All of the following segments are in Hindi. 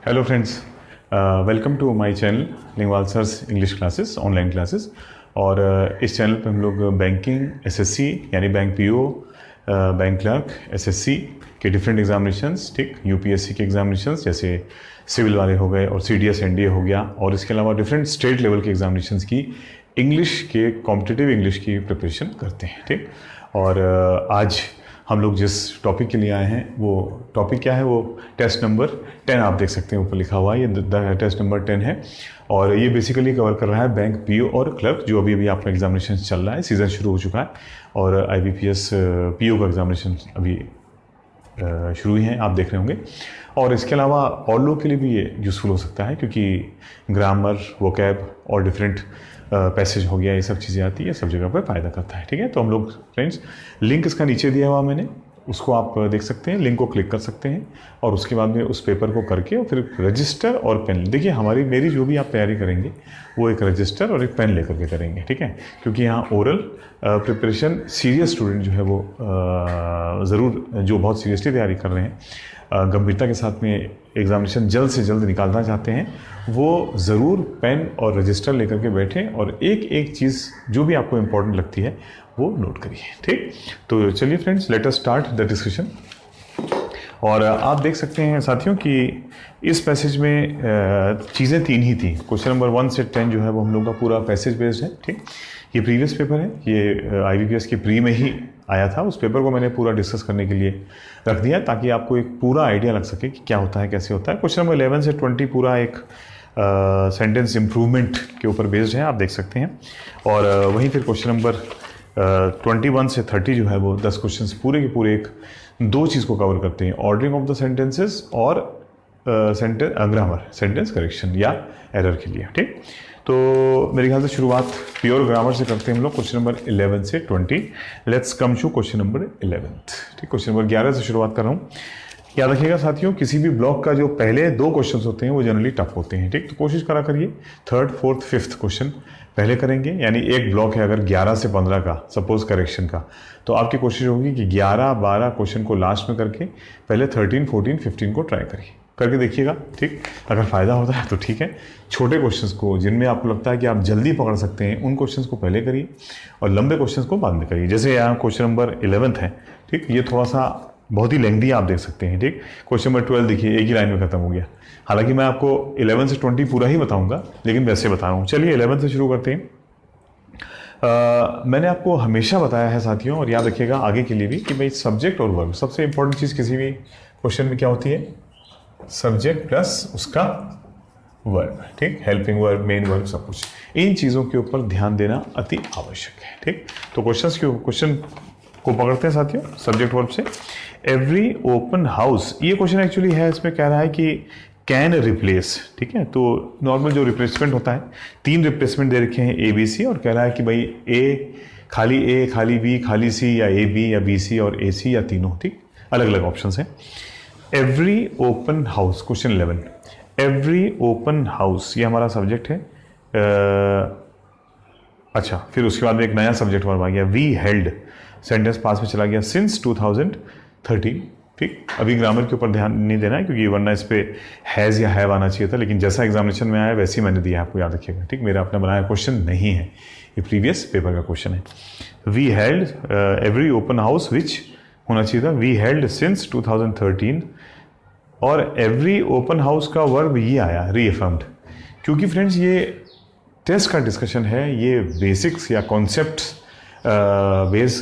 Hello friends, welcome to my channel लिंगवाल सर्स इंग्लिश क्लासेस, ऑनलाइन क्लासेस। और इस चैनल पे हम लोग बैंकिंग, एसएससी यानी bank PO, bank clerk, SSC के डिफरेंट एग्जामिनेशंस, ठीक, यूपीएससी के एग्जामिनेशंस जैसे सिविल वाले हो गए और सीडीएस एनडीए हो गया, और इसके अलावा डिफरेंट स्टेट लेवल के एग्जामिनेशंस की इंग्लिश के कॉम्पिटिटिव इंग्लिश की प्रिपरेशन करते हैं, ठीक। और आज हम लोग जिस टॉपिक के लिए आए हैं वो टॉपिक क्या है, वो टेस्ट नंबर 10 आप देख सकते हैं ऊपर लिखा हुआ है, ये टेस्ट नंबर 10 है। और ये बेसिकली कवर कर रहा है बैंक पीओ और क्लर्क, जो अभी आपका एग्जामिनेशन चल रहा है, सीज़न शुरू हो चुका है। और आईबीपीएस पीओ का एग्जामिनेशन अभी शुरू ही हैं, आप देख रहे होंगे। और इसके अलावा और लोग के लिए भी ये यूज़फुल हो सकता है, क्योंकि ग्रामर, वोकैब और डिफरेंट पैसेज हो गया, ये सब चीज़ें आती है, सब जगह पर फ़ायदा करता है, ठीक है। तो हम लोग फ्रेंड्स, लिंक इसका नीचे दिया हुआ मैंने, उसको आप देख सकते हैं, लिंक को क्लिक कर सकते हैं और उसके बाद में उस पेपर को करके और फिर रजिस्टर और पेन, देखिए मेरी जो भी आप तैयारी करेंगे वो एक रजिस्टर और एक पेन लेकर के करेंगे, ठीक है। क्योंकि यहाँ ओरल प्रिपरेशन सीरियस स्टूडेंट जो है वो ज़रूर, जो बहुत सीरियसली तैयारी कर रहे हैं, गंभीरता के साथ में एग्जामिनेशन जल्द से जल्द निकालना चाहते हैं, वो ज़रूर पेन और रजिस्टर लेकर के बैठें और एक एक चीज़ जो भी आपको इम्पोर्टेंट लगती है वो नोट करिए, ठीक। तो चलिए friends, let us start the discussion. और आप देख सकते हैं साथियों कि इस पैसेज में चीज़ें 3 ही थी। क्वेश्चन नंबर 1 से 10 जो है वो हम लोग का पूरा पैसेज बेस्ड है, ठीक। ये प्रीवियस पेपर है, ये आईबीपीएस की प्री में ही आया था, उस पेपर को मैंने पूरा डिस्कस करने के लिए रख दिया ताकि आपको एक पूरा आइडिया लग सके कि क्या होता है, कैसे होता है। क्वेश्चन नंबर 11 से 20 पूरा एक सेंटेंस इम्प्रूवमेंट के ऊपर बेस्ड है, आप देख सकते हैं। और वहीं फिर क्वेश्चन नंबर 21 से 30 जो है वो 10 क्वेश्चंस पूरे के पूरे एक दो चीज़ को कवर करते हैं, ऑर्डरिंग ऑफ द सेंटेंसेस और ग्रामर, सेंटेंस करेक्शन या एरर के लिए, ठीक। तो मेरे ख्याल से शुरुआत प्योर ग्रामर से करते हैं हम लोग, क्वेश्चन नंबर 11 से 20। Let's come to question number 11, ठीक। क्वेश्चन नंबर 11 से शुरुआत कर रहा हूँ। याद रखिएगा साथियों, किसी भी ब्लॉक का जो पहले 2 क्वेश्चन होते हैं वो जनरली टफ होते हैं, ठीक। तो कोशिश करा करिए 3rd, 4th, 5th क्वेश्चन पहले करेंगे, यानी एक ब्लॉक है अगर 11 से 15 का सपोज करेक्शन का, तो आपकी कोशिश होगी कि 11-12 क्वेश्चन को लास्ट में करके पहले 13, 14, 15 को ट्राई करिए, करके देखिएगा, ठीक। अगर फ़ायदा होता है तो ठीक है। छोटे क्वेश्चंस को, जिनमें आपको लगता है कि आप जल्दी पकड़ सकते हैं, उन क्वेश्चंस को पहले करिए और लंबे क्वेश्चंस को बाद में करिए। जैसे यहाँ क्वेश्चन नंबर 11 है, ठीक, ये थोड़ा सा बहुत ही लेंथी आप देख सकते हैं, ठीक। क्वेश्चन नंबर 12 देखिए, एक ही लाइन में खत्म हो गया। हालांकि मैं आपको 11 से 20 पूरा ही बताऊंगा, लेकिन वैसे बता रहा हूँ। चलिए 11 से शुरू करते हैं। मैंने आपको हमेशा बताया है साथियों, और याद रखिएगा आगे के लिए भी, कि भाई सब्जेक्ट और वर्ब, सबसे इंपॉर्टेंट चीज़ किसी भी क्वेश्चन में क्या होती है, सब्जेक्ट प्लस उसका वर्ब, ठीक। हेल्पिंग वर्ब, मेन वर्ब, सब कुछ, इन चीज़ों के ऊपर ध्यान देना अति आवश्यक है, ठीक। तो क्वेश्चन को पकड़ते हैं साथियों, सब्जेक्ट वर्ब से। एवरी ओपन हाउस, ये क्वेश्चन एक्चुअली है, इसमें कह रहा है कि कैन रिप्लेस, ठीक है। तो नॉर्मल जो रिप्लेसमेंट होता है, 3 रिप्लेसमेंट दे रखे हैं, ए बी सी, और कह रहा है कि भाई ए खाली बी खाली सी, या ए बी या बी सी और ए सी, या तीनों, ठीक, अलग अलग ऑप्शन हैं। Every open house, question 11, every open house, ये हमारा सब्जेक्ट है। अच्छा, फिर उसके बाद में एक नया सब्जेक्ट वर्ब आ गया, वी हेल्ड, सेंटेंस पास में चला गया, सिंस 2013, ठीक। अभी ग्रामर के ऊपर ध्यान नहीं देना है, क्योंकि वरना इस पे हैज़ या हैव आना चाहिए था, लेकिन जैसा एग्जामिनेशन में आया वैसे ही मैंने दिया, आपको याद रखिएगा, ठीक। मेरा अपना बनाया क्वेश्चन नहीं है, ये प्रीवियस पेपर का क्वेश्चन है। We held every open house, which होना चाहिए था वी हेल्ड सिंस 2013, और एवरी ओपन हाउस का वर्ब ये आया, रीअफर्म्ड। क्योंकि फ्रेंड्स ये टेस्ट का डिस्कशन है, ये बेसिक्स या कॉन्सेप्ट्स बेस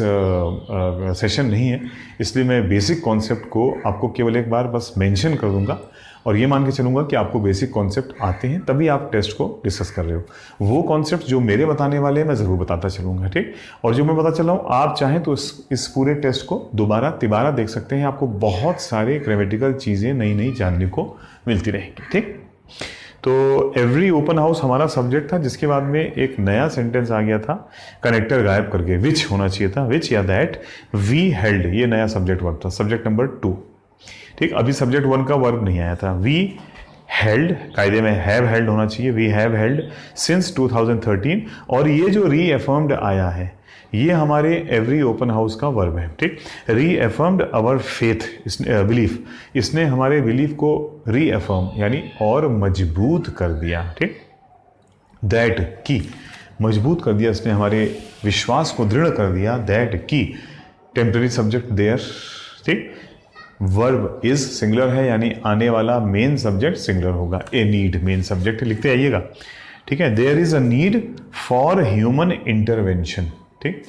सेशन नहीं है, इसलिए मैं बेसिक कॉन्सेप्ट को आपको केवल एक बार बस मेंशन कर दूंगा, और ये मान के चलूँगा कि आपको बेसिक कॉन्सेप्ट आते हैं, तभी आप टेस्ट को डिस्कस कर रहे हो। वो कॉन्सेप्ट जो मेरे बताने वाले हैं मैं ज़रूर बताता चलूँगा, ठीक। और जो मैं बता चल रहा हूँ, आप चाहें तो इस पूरे टेस्ट को दोबारा तिबारा देख सकते हैं, आपको बहुत सारे ग्रामेटिकल चीज़ें नई नई जानने को मिलती रहेंगी, ठीक। तो एवरी ओपन हाउस हमारा सब्जेक्ट था, जिसके बाद में एक नया सेंटेंस आ गया था, कनेक्टर गायब करके, विच होना चाहिए था, विच या दैट, वी हेल्ड, ये नया सब्जेक्ट वर्ब था, सब्जेक्ट नंबर 2, ठीक। अभी सब्जेक्ट 1 का वर्ब नहीं आया था। वी हेल्ड, कायदे में हैव हेल्ड होना चाहिए, वी हैव हेल्ड सिंस 2013, और ये जो रीअफर्म्ड आया है, ये हमारे एवरी ओपन हाउस का वर्ब है, ठीक। रीअफर्म्ड आवर फेथ, बिलीफ, इसने हमारे बिलीफ को रीअफर्म यानी और मजबूत कर दिया, ठीक। दैट की, मजबूत कर दिया इसने हमारे विश्वास को, दृढ़ कर दिया। दैट की, टेम्पररी सब्जेक्ट देयर, ठीक। वर्ब इज सिंगुलर है यानी आने वाला मेन सब्जेक्ट सिंगुलर होगा। ए नीड मेन सब्जेक्ट लिखते आइएगा, ठीक है। There is a need for human intervention, ठीक।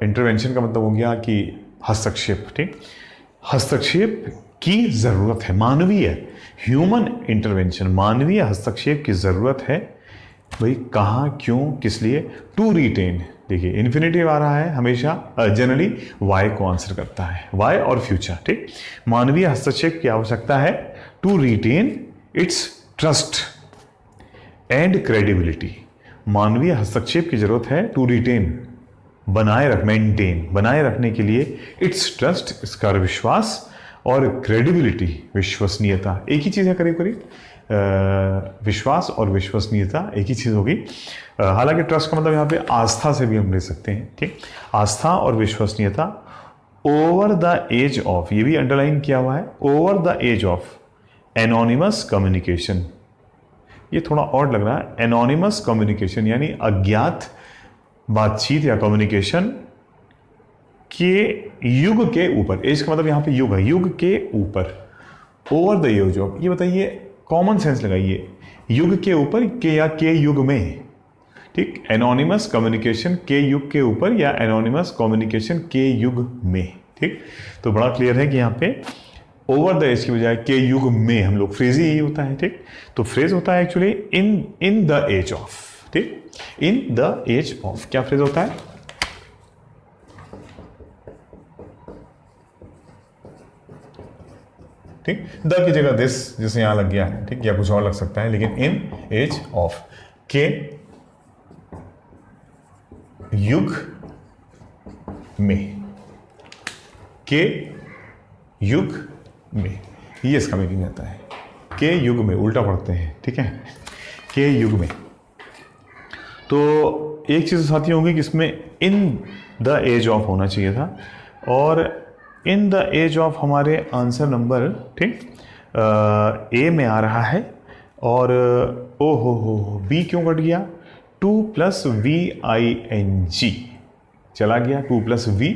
इंटरवेंशन का मतलब हो गया कि हस्तक्षेप, ठीक। हस्तक्षेप की ज़रूरत है, मानवीय, ह्यूमन इंटरवेंशन, मानवीय हस्तक्षेप की ज़रूरत है। भाई कहाँ, क्यों, किस लिए। टू रिटेन, देखिए इन्फिनेटिव आ रहा है हमेशा, जनरली वाई को आंसर करता है, वाई और फ्यूचर, ठीक। मानवीय हस्तक्षेप की आवश्यकता है to retain its trust and credibility. मानवीय हस्तक्षेप की जरूरत है टू रिटेन, मेंटेन, बनाए रखने के लिए इट्स ट्रस्ट, इसका विश्वास, और क्रेडिबिलिटी, विश्वसनीयता। एक ही चीज़ है करीब करीब, विश्वास और विश्वसनीयता एक ही चीज़ होगी। हालांकि ट्रस्ट का मतलब यहाँ पे आस्था से भी हम ले सकते हैं, ठीक। आस्था और विश्वसनीयता। ओवर द एज ऑफ, ये भी अंडरलाइन किया हुआ है, over the age of anonymous communication. ये थोड़ा और लग रहा है, एनोनिमस कम्युनिकेशन यानी अज्ञात बातचीत या कम्युनिकेशन के युग के ऊपर। एज का मतलब यहाँ पे युग है, युग के ऊपर। ओवर द एज ऑफ, ये बताइए, कॉमन सेंस लगाइए, युग के ऊपर के या के युग में, ठीक। एनोनिमस कम्युनिकेशन के युग के ऊपर या एनोनिमस कम्युनिकेशन के युग में, ठीक। तो बड़ा क्लियर है कि यहाँ पे ओवर द एज की बजाय के युग में, हम लोग फ्रेज ही यही होता है, ठीक। तो फ्रेज होता है actually in the age of, ठीक। इन द एज ऑफ क्या फ्रेज होता है? ठीक, द की जगह दिस जैसे यहां लग गया है, ठीक, या कुछ और लग सकता है, लेकिन इन एज ऑफ, के युग में, के युग में, ये इसका मीनिंग आता है। के युग में, उल्टा पढ़ते हैं, ठीक है, के युग में। तो एक चीज़ साथी होगी कि इसमें इन द एज ऑफ होना चाहिए था, और इन द एज ऑफ हमारे आंसर नंबर, ठीक, ए में आ रहा है। और ओ हो बी क्यों कट गया? 2+VING चला गया, 2+V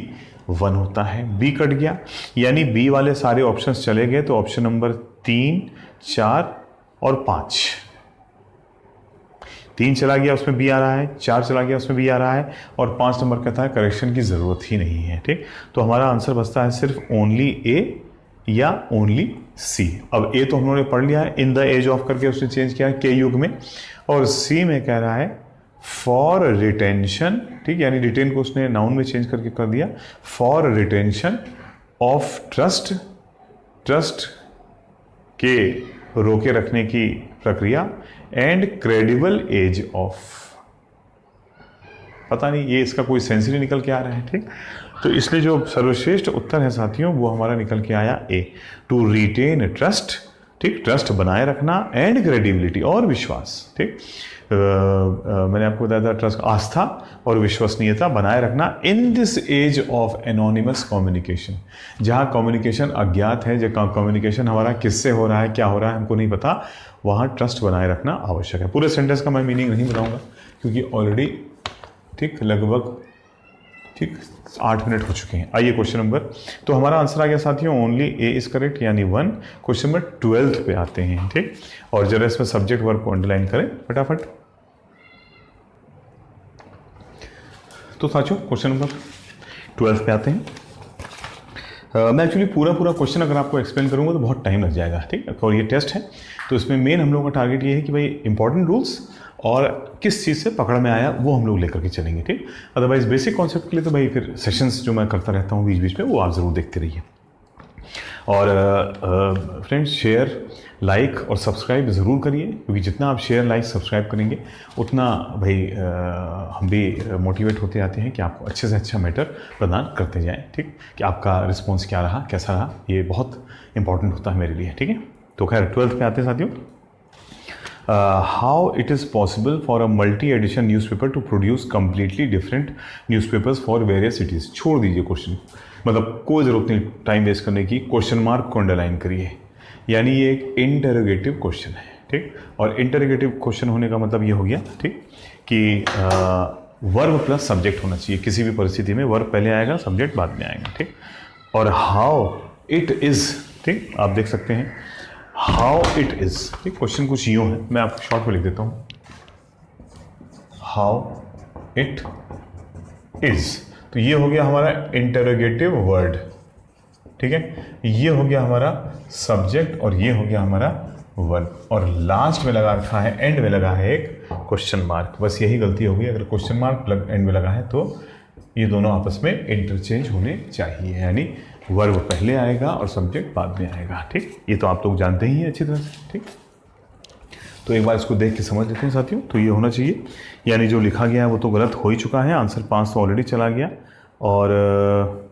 1 होता है, बी कट गया, यानी बी वाले सारे ऑप्शंस चले गए। तो ऑप्शन नंबर 3, 4 और 5, 3 चला गया, उसमें बी आ रहा है, 4 चला गया, उसमें बी आ रहा है, और 5 नंबर कहता है करेक्शन की ज़रूरत ही नहीं है, ठीक। तो हमारा आंसर बचता है सिर्फ ओनली ए या ओनली सी। अब ए तो हम लोगों ने पढ़ लिया है, इन द एज ऑफ करके उसने चेंज किया है के युग में, और सी में कह रहा है फॉर रिटेंशन, ठीक, यानी रिटेन को उसने नाउन में चेंज करके कर दिया, for retention of trust, trust के रोके रखने की प्रक्रिया, एंड क्रेडिबल एज ऑफ। पता नहीं ये इसका कोई सेंस ही निकल के आ रहा है, ठीक। तो इसलिए जो सर्वश्रेष्ठ उत्तर है साथियों वो हमारा निकल के आया ए, टू रिटेन ट्रस्ट, ठीक, ट्रस्ट बनाए रखना, एंड क्रेडिबिलिटी और विश्वास, ठीक। मैंने आपको बताया था ट्रस्ट, आस्था और विश्वसनीयता बनाए रखना in this age of anonymous communication, जहाँ कम्युनिकेशन अज्ञात है, जहाँ कम्युनिकेशन हमारा किससे हो रहा है, क्या हो रहा है हमको नहीं पता, वहाँ ट्रस्ट बनाए रखना आवश्यक है। पूरे सेंटेंस का मैं मीनिंग नहीं बताऊंगा क्योंकि ऑलरेडी, ठीक, लगभग, ठीक, 8 मिनट हो चुके हैं। आइए क्वेश्चन नंबर, तो हमारा आंसर आ गया साथियों ओनली ए इज करेक्ट यानी 1। क्वेश्चन नंबर 12 पे आते हैं, ठीक, और जरा इसमें सब्जेक्ट वर्ब को अंडरलाइन करें फटाफट। तो साथियों क्वेश्चन नंबर 12 पे आते हैं। मैं एक्चुअली पूरा क्वेश्चन अगर आपको एक्सप्लेन करूंगा तो बहुत टाइम लग जाएगा, ठीक, और ये टेस्ट है तो इसमें मेन हम लोगों का टारगेट ये है कि भाई इंपॉर्टेंट रूल्स और किस चीज़ से पकड़ में आया वो हम लोग लेकर के चलेंगे, ठीक। अदरवाइज बेसिक कॉन्सेप्ट के लिए तो भाई फिर सेशंस जो मैं करता रहता हूँ बीच बीच में वो आप ज़रूर देखते रहिए। और फ्रेंड्स शेयर, लाइक और सब्सक्राइब ज़रूर करिए, क्योंकि जितना आप शेयर, लाइक, सब्सक्राइब करेंगे उतना भाई हम भी मोटिवेट होते जाते हैं कि आपको अच्छे से अच्छा मैटर प्रदान करते जाएं, ठीक, कि आपका रिस्पॉन्स क्या रहा, कैसा रहा, ये बहुत इंपॉर्टेंट होता है मेरे लिए, ठीक है। तो खैर 12 पे आते हैं साथियों। How it is possible for a multi edition newspaper to produce completely different newspapers for various cities. छोड़ दीजिए क्वेश्चन, मतलब कोई ज़रूरत नहीं टाइम वेस्ट करने की, क्वेश्चन मार्क को अंडरलाइन करिए, यानी ये एक इंटरोगेटिव क्वेश्चन है, ठीक। और इंटरोगेटिव क्वेश्चन होने का मतलब ये हो गया, ठीक, कि वर्ब प्लस सब्जेक्ट होना चाहिए। किसी भी परिस्थिति में वर्ब पहले आएगा, सब्जेक्ट बाद में आएगा, ठीक। और हाउ इट इज़, ठीक, आप देख सकते हैं हाउ इट इज़, ठीक। क्वेश्चन कुछ यूँ है, मैं आपको शॉर्ट में लिख देता हूँ, हाउ इट इज़। तो ये हो गया हमारा इंटरोगेटिव वर्ड, ठीक है। ये हो गया हमारा सब्जेक्ट और ये हो गया हमारा वर्ब, और लास्ट में लगा रखा है, एंड में लगा है एक क्वेश्चन मार्क। बस यही गलती होगी, अगर क्वेश्चन मार्क एंड में लगा है तो ये दोनों आपस में इंटरचेंज होने चाहिए, यानी वर्ब पहले आएगा और सब्जेक्ट बाद में आएगा, ठीक। ये तो आप लोग जानते ही हैं अच्छी तरह से, ठीक। तो एक बार इसको देख के समझ लेते हैं साथियों। तो ये होना चाहिए, यानी जो लिखा गया है वो तो गलत हो ही चुका है, आंसर 5 तो ऑलरेडी चला गया। और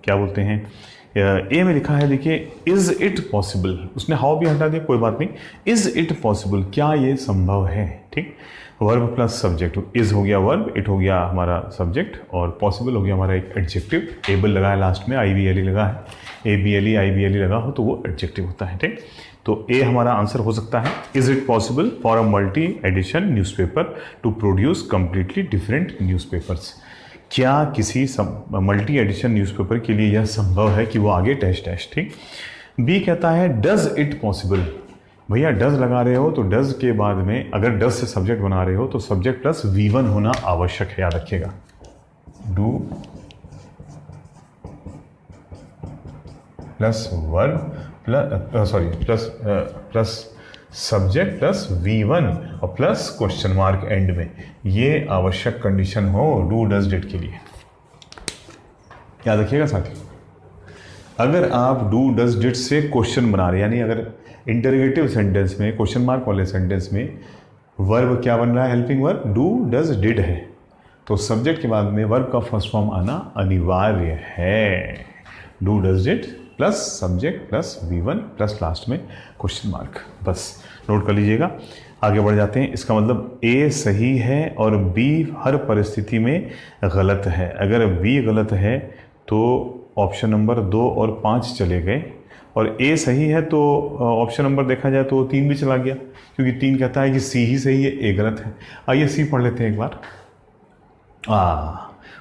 क्या बोलते हैं, ए में लिखा है, देखिए, इज़ इट पॉसिबल, उसने हाउ भी हटा दिया, कोई बात नहीं। इज़ इट पॉसिबल, क्या ये संभव है, ठीक। वर्ब प्लस सब्जेक्ट, इज़ हो गया वर्ब, इट हो गया हमारा सब्जेक्ट, और पॉसिबल हो गया हमारा एक एडजेक्टिव। एबल लगा है लास्ट में, IBLE लगा है, ABLE IBLE लगा हो तो वो एडजेक्टिव होता है, ठीक। तो ए हमारा आंसर हो सकता है, is it possible for a multi edition newspaper to produce completely different newspapers. क्या किसी मल्टी एडिशन न्यूज़पेपर के लिए यह संभव है कि वो आगे डैश डैश, ठीक। बी कहता है डज इट पॉसिबल। भैया डज लगा रहे हो तो डज के बाद में अगर डज से सब्जेक्ट बना रहे हो तो सब्जेक्ट प्लस V1 होना आवश्यक है, याद रखिएगा। Do plus verb plus subject plus V1 और प्लस क्वेश्चन मार्क एंड में, ये आवश्यक कंडीशन हो डू डज डिड के लिए, याद रखिएगा साथियों। अगर आप डू डज डिड से क्वेश्चन बना रहे हैं, यानी अगर इंटरोगेटिव सेंटेंस में, क्वेश्चन मार्क वाले सेंटेंस में वर्ब क्या बन रहा है, helping verb do does did है, तो सब्जेक्ट के बाद में वर्ब का फर्स्ट फॉर्म आना अनिवार्य है। Do does did plus subject plus V1 plus last में क्वेश्चन मार्क, बस नोट कर लीजिएगा। आगे बढ़ जाते हैं। इसका मतलब A सही है और B हर परिस्थिति में गलत है। अगर B गलत है तो ऑप्शन नंबर 2 और 5 चले गए, और A सही है तो ऑप्शन नंबर देखा जाए तो 3 भी चला गया, क्योंकि 3 कहता है कि C ही सही है, A गलत है। आइए C पढ़ लेते हैं एक बार।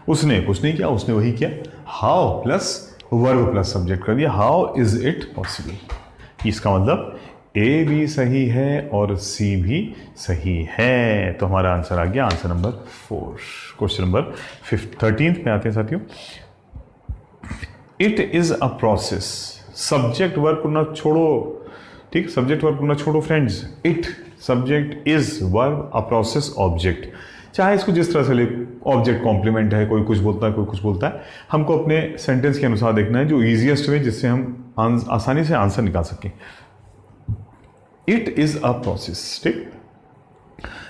उसने कुछ नहीं किया, उसने वही किया, how plus verb plus subject कर दिया, हाउ इज़ इट पॉसिबल। इसका मतलब A भी सही है और C भी सही है, तो हमारा आंसर आ गया आंसर नंबर 4। क्वेश्चन नंबर 13 पे आते हैं साथियों। It is a process, subject verb को ना छोड़ो, ठीक, सब्जेक्ट वर्ब को ना छोड़ो friends. It subject, is verb, a process object. चाहे इसको जिस तरह से ले, ऑब्जेक्ट कॉम्प्लीमेंट है, कोई कुछ बोलता है कोई कुछ बोलता है, हमको अपने सेंटेंस के अनुसार देखना है जो ईजिएस्ट वे, जिससे हम आसानी से आंसर निकाल सकें। इट इज़ अ प्रोसेस, ठीक।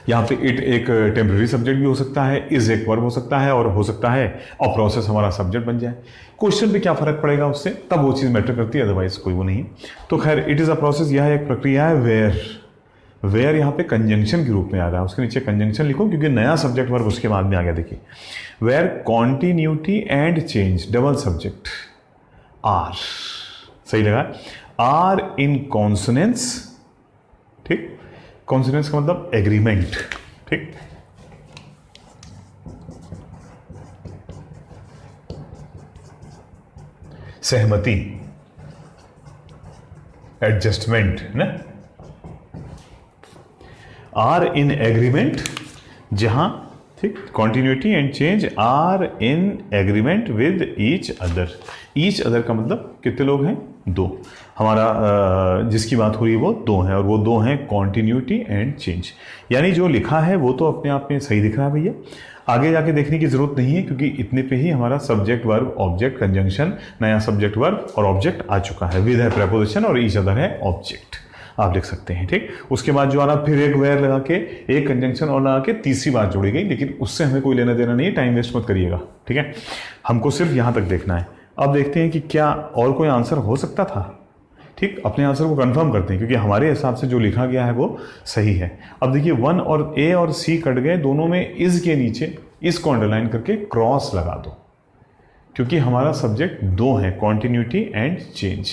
यहाँ पे इट एक टेम्पररी सब्जेक्ट भी हो सकता है, इज एक वर्ब हो सकता है, और हो सकता है और प्रोसेस हमारा सब्जेक्ट बन जाए। क्वेश्चन पे क्या फ़र्क पड़ेगा उससे, तब वो चीज़ मैटर करती है, अदरवाइज कोई वो नहीं। तो खैर इट इज़ अ प्रोसेस, यह एक प्रक्रिया है। वेयर यहाँ पे कंजंक्शन के रूप में आ रहा है, उसके नीचे कंजंक्शन लिखो क्योंकि नया सब्जेक्ट वर्ब उसके बाद में आ गया। देखिए, where continuity and change, double subject, are सही लगा, आर इन कॉन्सोनेंस, ठीक। कॉन्सोनेंस का मतलब एग्रीमेंट, ठीक। सहमति, एडजस्टमेंट ना, आर इन एग्रीमेंट, जहां, ठीक, continuity and change are in agreement with each other. Each other का मतलब कितने लोग हैं, 2। हमारा जिसकी बात हो रही है वो 2 हैं, और वो 2 हैं कॉन्टिन्यूटी एंड चेंज। यानी जो लिखा है वो तो अपने आप में सही दिख रहा है भैया, आगे जाके देखने की जरूरत नहीं है, क्योंकि इतने पे ही हमारा सब्जेक्ट वर्ब ऑब्जेक्ट कंजंक्शन, नया सब्जेक्ट वर्ब और ऑब्जेक्ट आ चुका है। विद है प्रेपोजिशन और ईच अदर है ऑब्जेक्ट, आप लिख सकते हैं, ठीक। उसके बाद जो आ रहा, फिर एक वेयर लगा के, एक कंजंक्शन और लगा के तीसरी बात जोड़ी गई, लेकिन उससे हमें कोई लेना देना नहीं है, टाइम वेस्ट मत करिएगा, ठीक है। हमको सिर्फ यहां तक देखना है। अब देखते हैं कि क्या और कोई आंसर हो सकता था, ठीक, अपने आंसर को कंफर्म करते हैं क्योंकि हमारे हिसाब से जो लिखा गया है वो सही है। अब देखिए 1 और ए और सी कट गए, दोनों में इज के नीचे इसको अंडरलाइन करके क्रॉस लगा दो, क्योंकि हमारा सब्जेक्ट दो है, कॉन्टिन्यूटी एंड चेंज,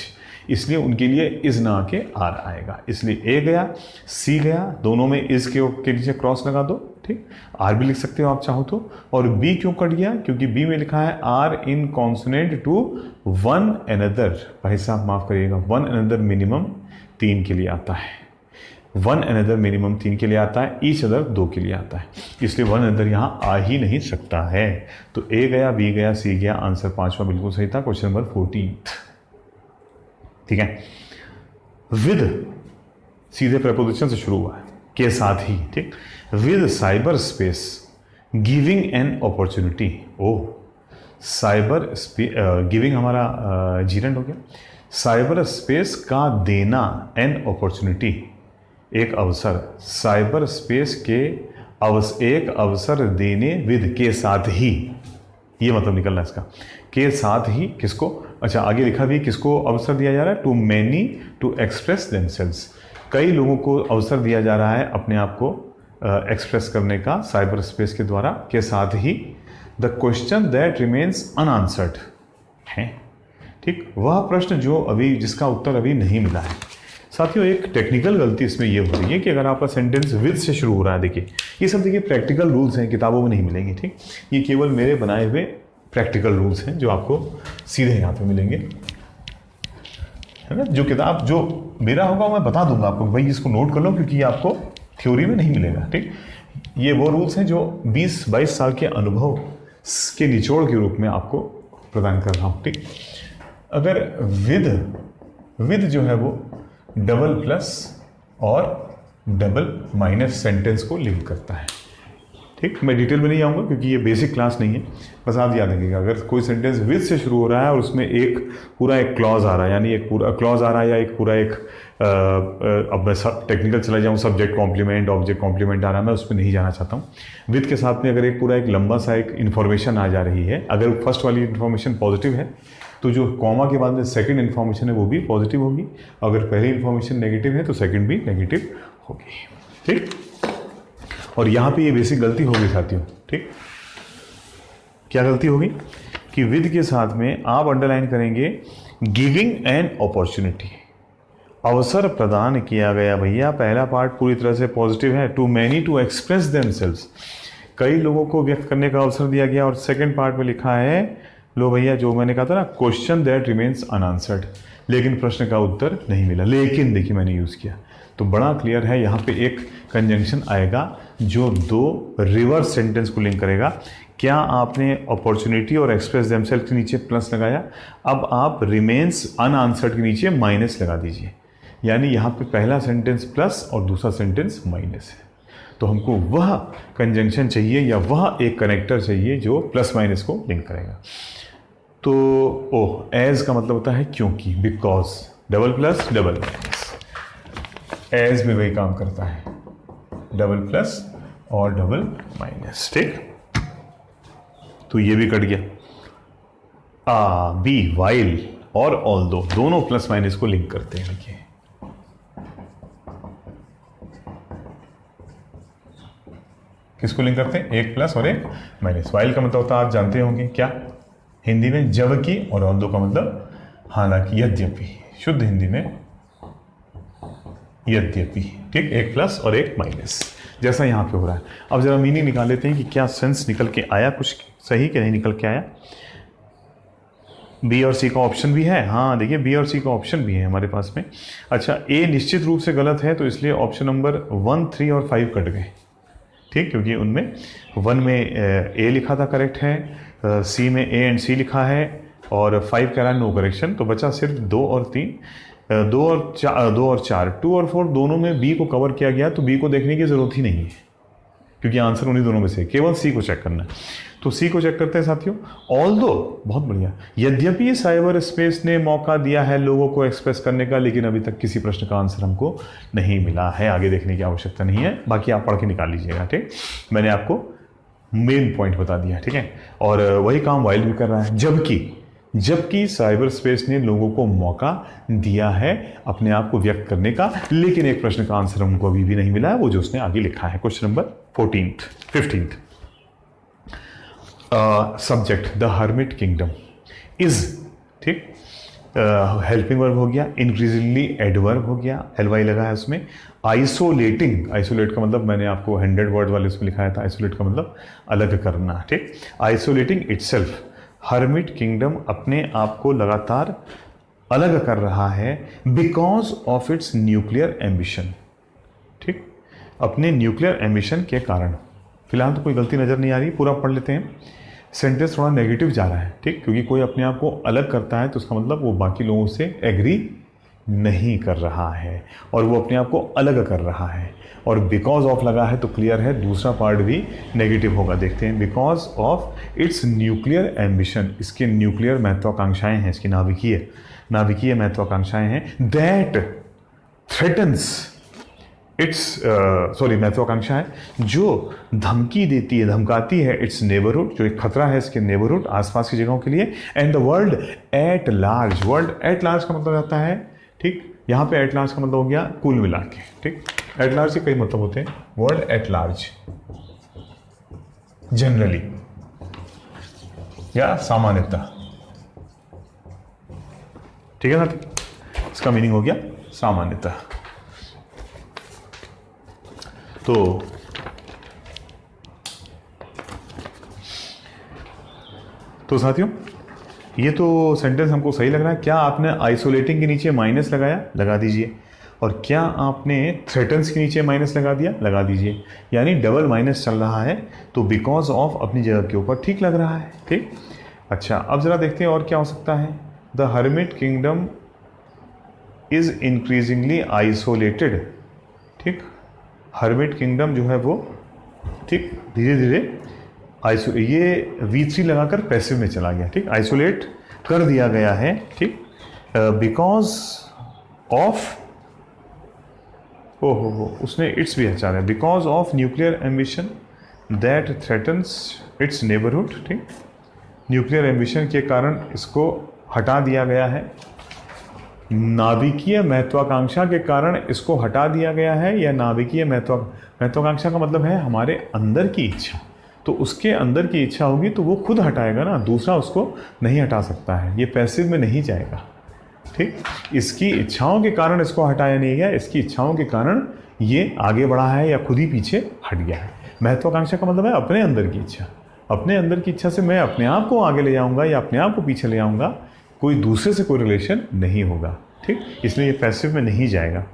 इसलिए उनके लिए इज ना आके आर आएगा, इसलिए ए गया सी गया, दोनों में इज के नीचे क्रॉस लगा दो। ठीक, आर भी लिख सकते हो आप चाहो तो। और बी क्यों कट गया? क्योंकि बी में लिखा है are in consonant to one another, भाई साहब माफ करिएगा, वन अनदर मिनिमम 3 के लिए आता है, वन अनदर मिनिमम 3 के लिए आता है, ईच अदर 2 के लिए आता है, इसलिए वन अनदर यहाँ आ ही नहीं सकता है। तो ए गया, बी गया, सी गया, आंसर 5वां बिल्कुल सही था, क्वेश्चन नंबर 14। ठीक है, विद सीधे प्रपोजिशन से शुरू हुआ है, के साथ ही। ठीक, with cyber space giving an opportunity. ओ, साइबर गिविंग हमारा जीरेंड हो गया, साइबर स्पेस का देना, एन अपॉर्चुनिटी एक अवसर, साइबर स्पेस के एक अवसर देने, विद के साथ ही, ये मतलब निकलना इसका, के साथ ही किसको, अच्छा आगे लिखा भी किसको अवसर दिया जा रहा है, to many to express themselves, कई लोगों को अवसर दिया जा रहा है अपने आप को एक्सप्रेस करने का साइबर स्पेस के द्वारा, के साथ ही the question that remains unanswered है। ठीक, वह प्रश्न जो अभी जिसका उत्तर अभी नहीं मिला है। साथियों एक टेक्निकल गलती इसमें यह हो रही है कि अगर आपका सेंटेंस विद से शुरू हो रहा है, देखिए ये सब देखिए प्रैक्टिकल रूल्स हैं, किताबों में नहीं मिलेंगे। ठीक, ये केवल मेरे बनाए हुए प्रैक्टिकल रूल्स हैं जो आपको सीधे यहाँ पे मिलेंगे, है ना। जो किताब जो मेरा होगा मैं बता दूंगा आपको, भाई इसको नोट कर लो क्योंकि ये आपको थ्योरी में नहीं मिलेगा। ठीक, ये वो रूल्स हैं जो 20-22 साल के अनुभव के निचोड़ के रूप में आपको प्रदान कर रहा हूँ। ठीक, अगर विद जो है वो डबल प्लस और डबल माइनस सेंटेंस को लिंक करता है। ठीक, मैं डिटेल में नहीं आऊँगा क्योंकि ये बेसिक क्लास नहीं है, बस आप याद रखिएगा अगर कोई सेंटेंस विद से शुरू हो रहा है और उसमें एक पूरा एक क्लॉज आ रहा है, यानी एक पूरा क्लॉज आ रहा है या एक पूरा एक अब मैं टेक्निकल चला जाऊँ, सब्जेक्ट कॉम्प्लीमेंट ऑब्जेक्ट कॉम्प्लीमेंट आ रहा है, मैं उस पर नहीं जाना चाहता हूँ। विद के साथ में अगर एक पूरा एक लंबा सा एक इन्फॉर्मेशन आ जा रही है, अगर फर्स्ट वाली इन्फॉर्मेशन पॉजिटिव है तो जो कॉमा के बाद में सेकंड इन्फॉर्मेशन है वो भी पॉजिटिव होगी, अगर पहली इन्फॉर्मेशन नेगेटिव है तो सेकंड भी नेगेटिव होगी। ठीक, और यहाँ पे ये बेसिक गलती होगी साथियों। ठीक, क्या गलती होगी कि विद के साथ में आप अंडरलाइन करेंगे गिविंग एन अपॉर्चुनिटी, अवसर प्रदान किया गया। भैया पहला पार्ट पूरी तरह से पॉजिटिव है, to many to express themselves, कई लोगों को व्यक्त करने का अवसर दिया गया, और सेकंड पार्ट में लिखा है, लो भैया जो मैंने कहा था ना, क्वेश्चन दैट रिमेन्स अनआंसर्ड, लेकिन प्रश्न का उत्तर नहीं मिला, लेकिन देखिए मैंने यूज़ किया तो बड़ा क्लियर है। यहाँ पे एक कंजंक्शन आएगा जो दो रिवर्स सेंटेंस को लिंक करेगा। क्या आपने अपॉर्चुनिटी और एक्सप्रेस देमसेल्व के नीचे प्लस लगाया, अब आप रिमेन्स अनआंसर्ड के नीचे माइनस लगा दीजिए, यानी यहाँ पे पहला सेंटेंस प्लस और दूसरा सेंटेंस माइनस है। तो हमको वह कंजंक्शन चाहिए या वह एक कनेक्टर चाहिए जो प्लस माइनस को लिंक करेगा। तो ओह, एज का मतलब होता है क्योंकि, because, double plus double minus, एज में वही काम करता है, डबल प्लस और डबल माइनस। ठीक, तो ये भी कट गया। बी, वाइल और ऑल दो, दोनों प्लस माइनस को लिंक करते हैं। देखिए किसको लिंक करते हैं, एक प्लस और एक माइनस। वाइल का मतलब होता है आप जानते होंगे क्या, हिंदी में जबकि, और ऑल दो का मतलब हालांकि, यद्यपि, शुद्ध हिंदी में यद्यपि। ठीक, एक प्लस और एक माइनस, जैसा यहाँ पे हो रहा है। अब जरा मीनिंग निकाल लेते हैं कि क्या सेंस निकल के आया, कुछ सही कि नहीं निकल के आया। बी और सी का ऑप्शन भी है, हाँ देखिए बी और सी का ऑप्शन भी है हमारे पास में। अच्छा, ए निश्चित रूप से गलत है, तो इसलिए ऑप्शन नंबर 1, 3 और 5 कट गए। ठीक, क्योंकि उनमें 1 में ए लिखा था, करेक्ट है, सी में ए एंड सी लिखा है, और 5 कह रहा है नो करेक्शन, तो बचा सिर्फ 2 और 3, 2 और 4, 2 और 4 दोनों में बी को कवर किया गया, तो बी को देखने की ज़रूरत ही नहीं है क्योंकि आंसर उन्हीं दोनों में से, केवल सी को चेक करना है। तो सी को चेक करते हैं साथियों। ऑल्दो, बहुत बढ़िया, यद्यपि साइबर स्पेस ने मौका दिया है लोगों को एक्सप्रेस करने का, लेकिन अभी तक किसी प्रश्न का आंसर हमको नहीं मिला है, आगे देखने की आवश्यकता नहीं है, बाकी आप पढ़ के निकाल लीजिएगा। ठीक, मैंने आपको मेन पॉइंट बता दिया। ठीक है, और वही काम वाइल भी कर रहा है, जबकि जबकि साइबर स्पेस ने लोगों को मौका दिया है अपने आप को व्यक्त करने का, लेकिन एक प्रश्न का आंसर हमको अभी भी नहीं मिला है, वो जो उसने आगे लिखा है। Question number 15th subject the hermit kingdom is, ठीक, हेल्पिंग वर्ब हो गया, इंक्रीजिंगली एडवर्ब हो गया, एलवाई लगा है उसमें, आइसोलेटिंग, आइसोलेट का मतलब मैंने आपको 100 वर्ड वाले उसमें लिखाया था, आइसोलेट का मतलब अलग करना, ठीक, आइसोलेटिंग इटसेल्फ, हर्मिट किंगडम अपने आप को लगातार अलग कर रहा है because of its nuclear ambition, ठीक, अपने न्यूक्लियर एम्बिशन के कारण। फिलहाल तो कोई गलती नज़र नहीं आ रही, पूरा पढ़ लेते हैं। सेंटेंस थोड़ा नेगेटिव जा रहा है, ठीक, क्योंकि कोई अपने आप को अलग करता है तो उसका मतलब वो बाकी लोगों से एग्री नहीं कर रहा है और वो अपने आप को अलग कर रहा है। और बिकॉज ऑफ लगा है तो क्लियर है दूसरा पार्ट भी नेगेटिव होगा। देखते हैं, because of its nuclear ambition, इसके न्यूक्लियर महत्वाकांक्षाएं हैं, इसकी नाभिकीय महत्वाकांक्षाएं हैं, दैट थ्रेटन्स इट्स महत्वाकांक्षा है जो धमकी देती है, धमकाती है, इट्स नेबरहुड, जो एक खतरा है इसके नेबरहुड, आसपास की जगहों के लिए, and the world at large. World at large का मतलब आता है, ठीक, यहाँ पे एट लार्ज का मतलब हो गया कुल मिला के, ठीक, एट लार्ज के कई मतलब होते हैं, वर्ल्ड एट लार्ज जनरली या सामान्यतः, ठीक है ना, इसका मीनिंग हो गया सामान्यतः। तो साथियों, ये तो सेंटेंस हमको सही लग रहा है। क्या आपने आइसोलेटिंग के नीचे माइनस लगाया? लगा दीजिए। और क्या आपने थ्रेटन्स के नीचे माइनस लगा दिया? लगा दीजिए। यानी डबल माइनस चल रहा है, तो बिकॉज ऑफ अपनी जगह के ऊपर ठीक लग रहा है, ठीक। अच्छा, अब ज़रा देखते हैं और क्या हो सकता है। The hermit kingdom is increasingly isolated, ठीक, हर्मिट किंगडम जो है वो, ठीक, धीरे धीरे ये V3 लगाकर पैसिव में चला गया, ठीक, आइसोलेट कर दिया गया है, ठीक, बिकॉज ऑफ, उसने इट्स भी हटा दिया, because of nuclear ambition that threatens it's neighbourhood, ठीक, न्यूक्लियर एम्बिशन के कारण इसको हटा दिया गया है, नाभिकीय महत्वाकांक्षा के कारण इसको हटा दिया गया है, या नाभिकीय महत्वाकांक्षा का मतलब है हमारे अंदर की इच्छा, तो उसके अंदर की इच्छा होगी तो वो खुद हटाएगा ना, दूसरा उसको नहीं हटा सकता है, ये पैसिव में नहीं जाएगा, ठीक, इसकी इच्छाओं के कारण इसको हटाया नहीं गया, इसकी इच्छाओं के कारण ये आगे बढ़ा है या खुद ही पीछे हट गया है। महत्वाकांक्षा का मतलब है अपने अंदर की इच्छा, अपने अंदर की इच्छा से मैं अपने आप को आगे ले जाऊँगा या अपने आप को पीछे ले आऊँगा, कोई दूसरे से कोई रिलेशन नहीं होगा, ठीक, इसलिए ये पैसिव में नहीं जाएगा।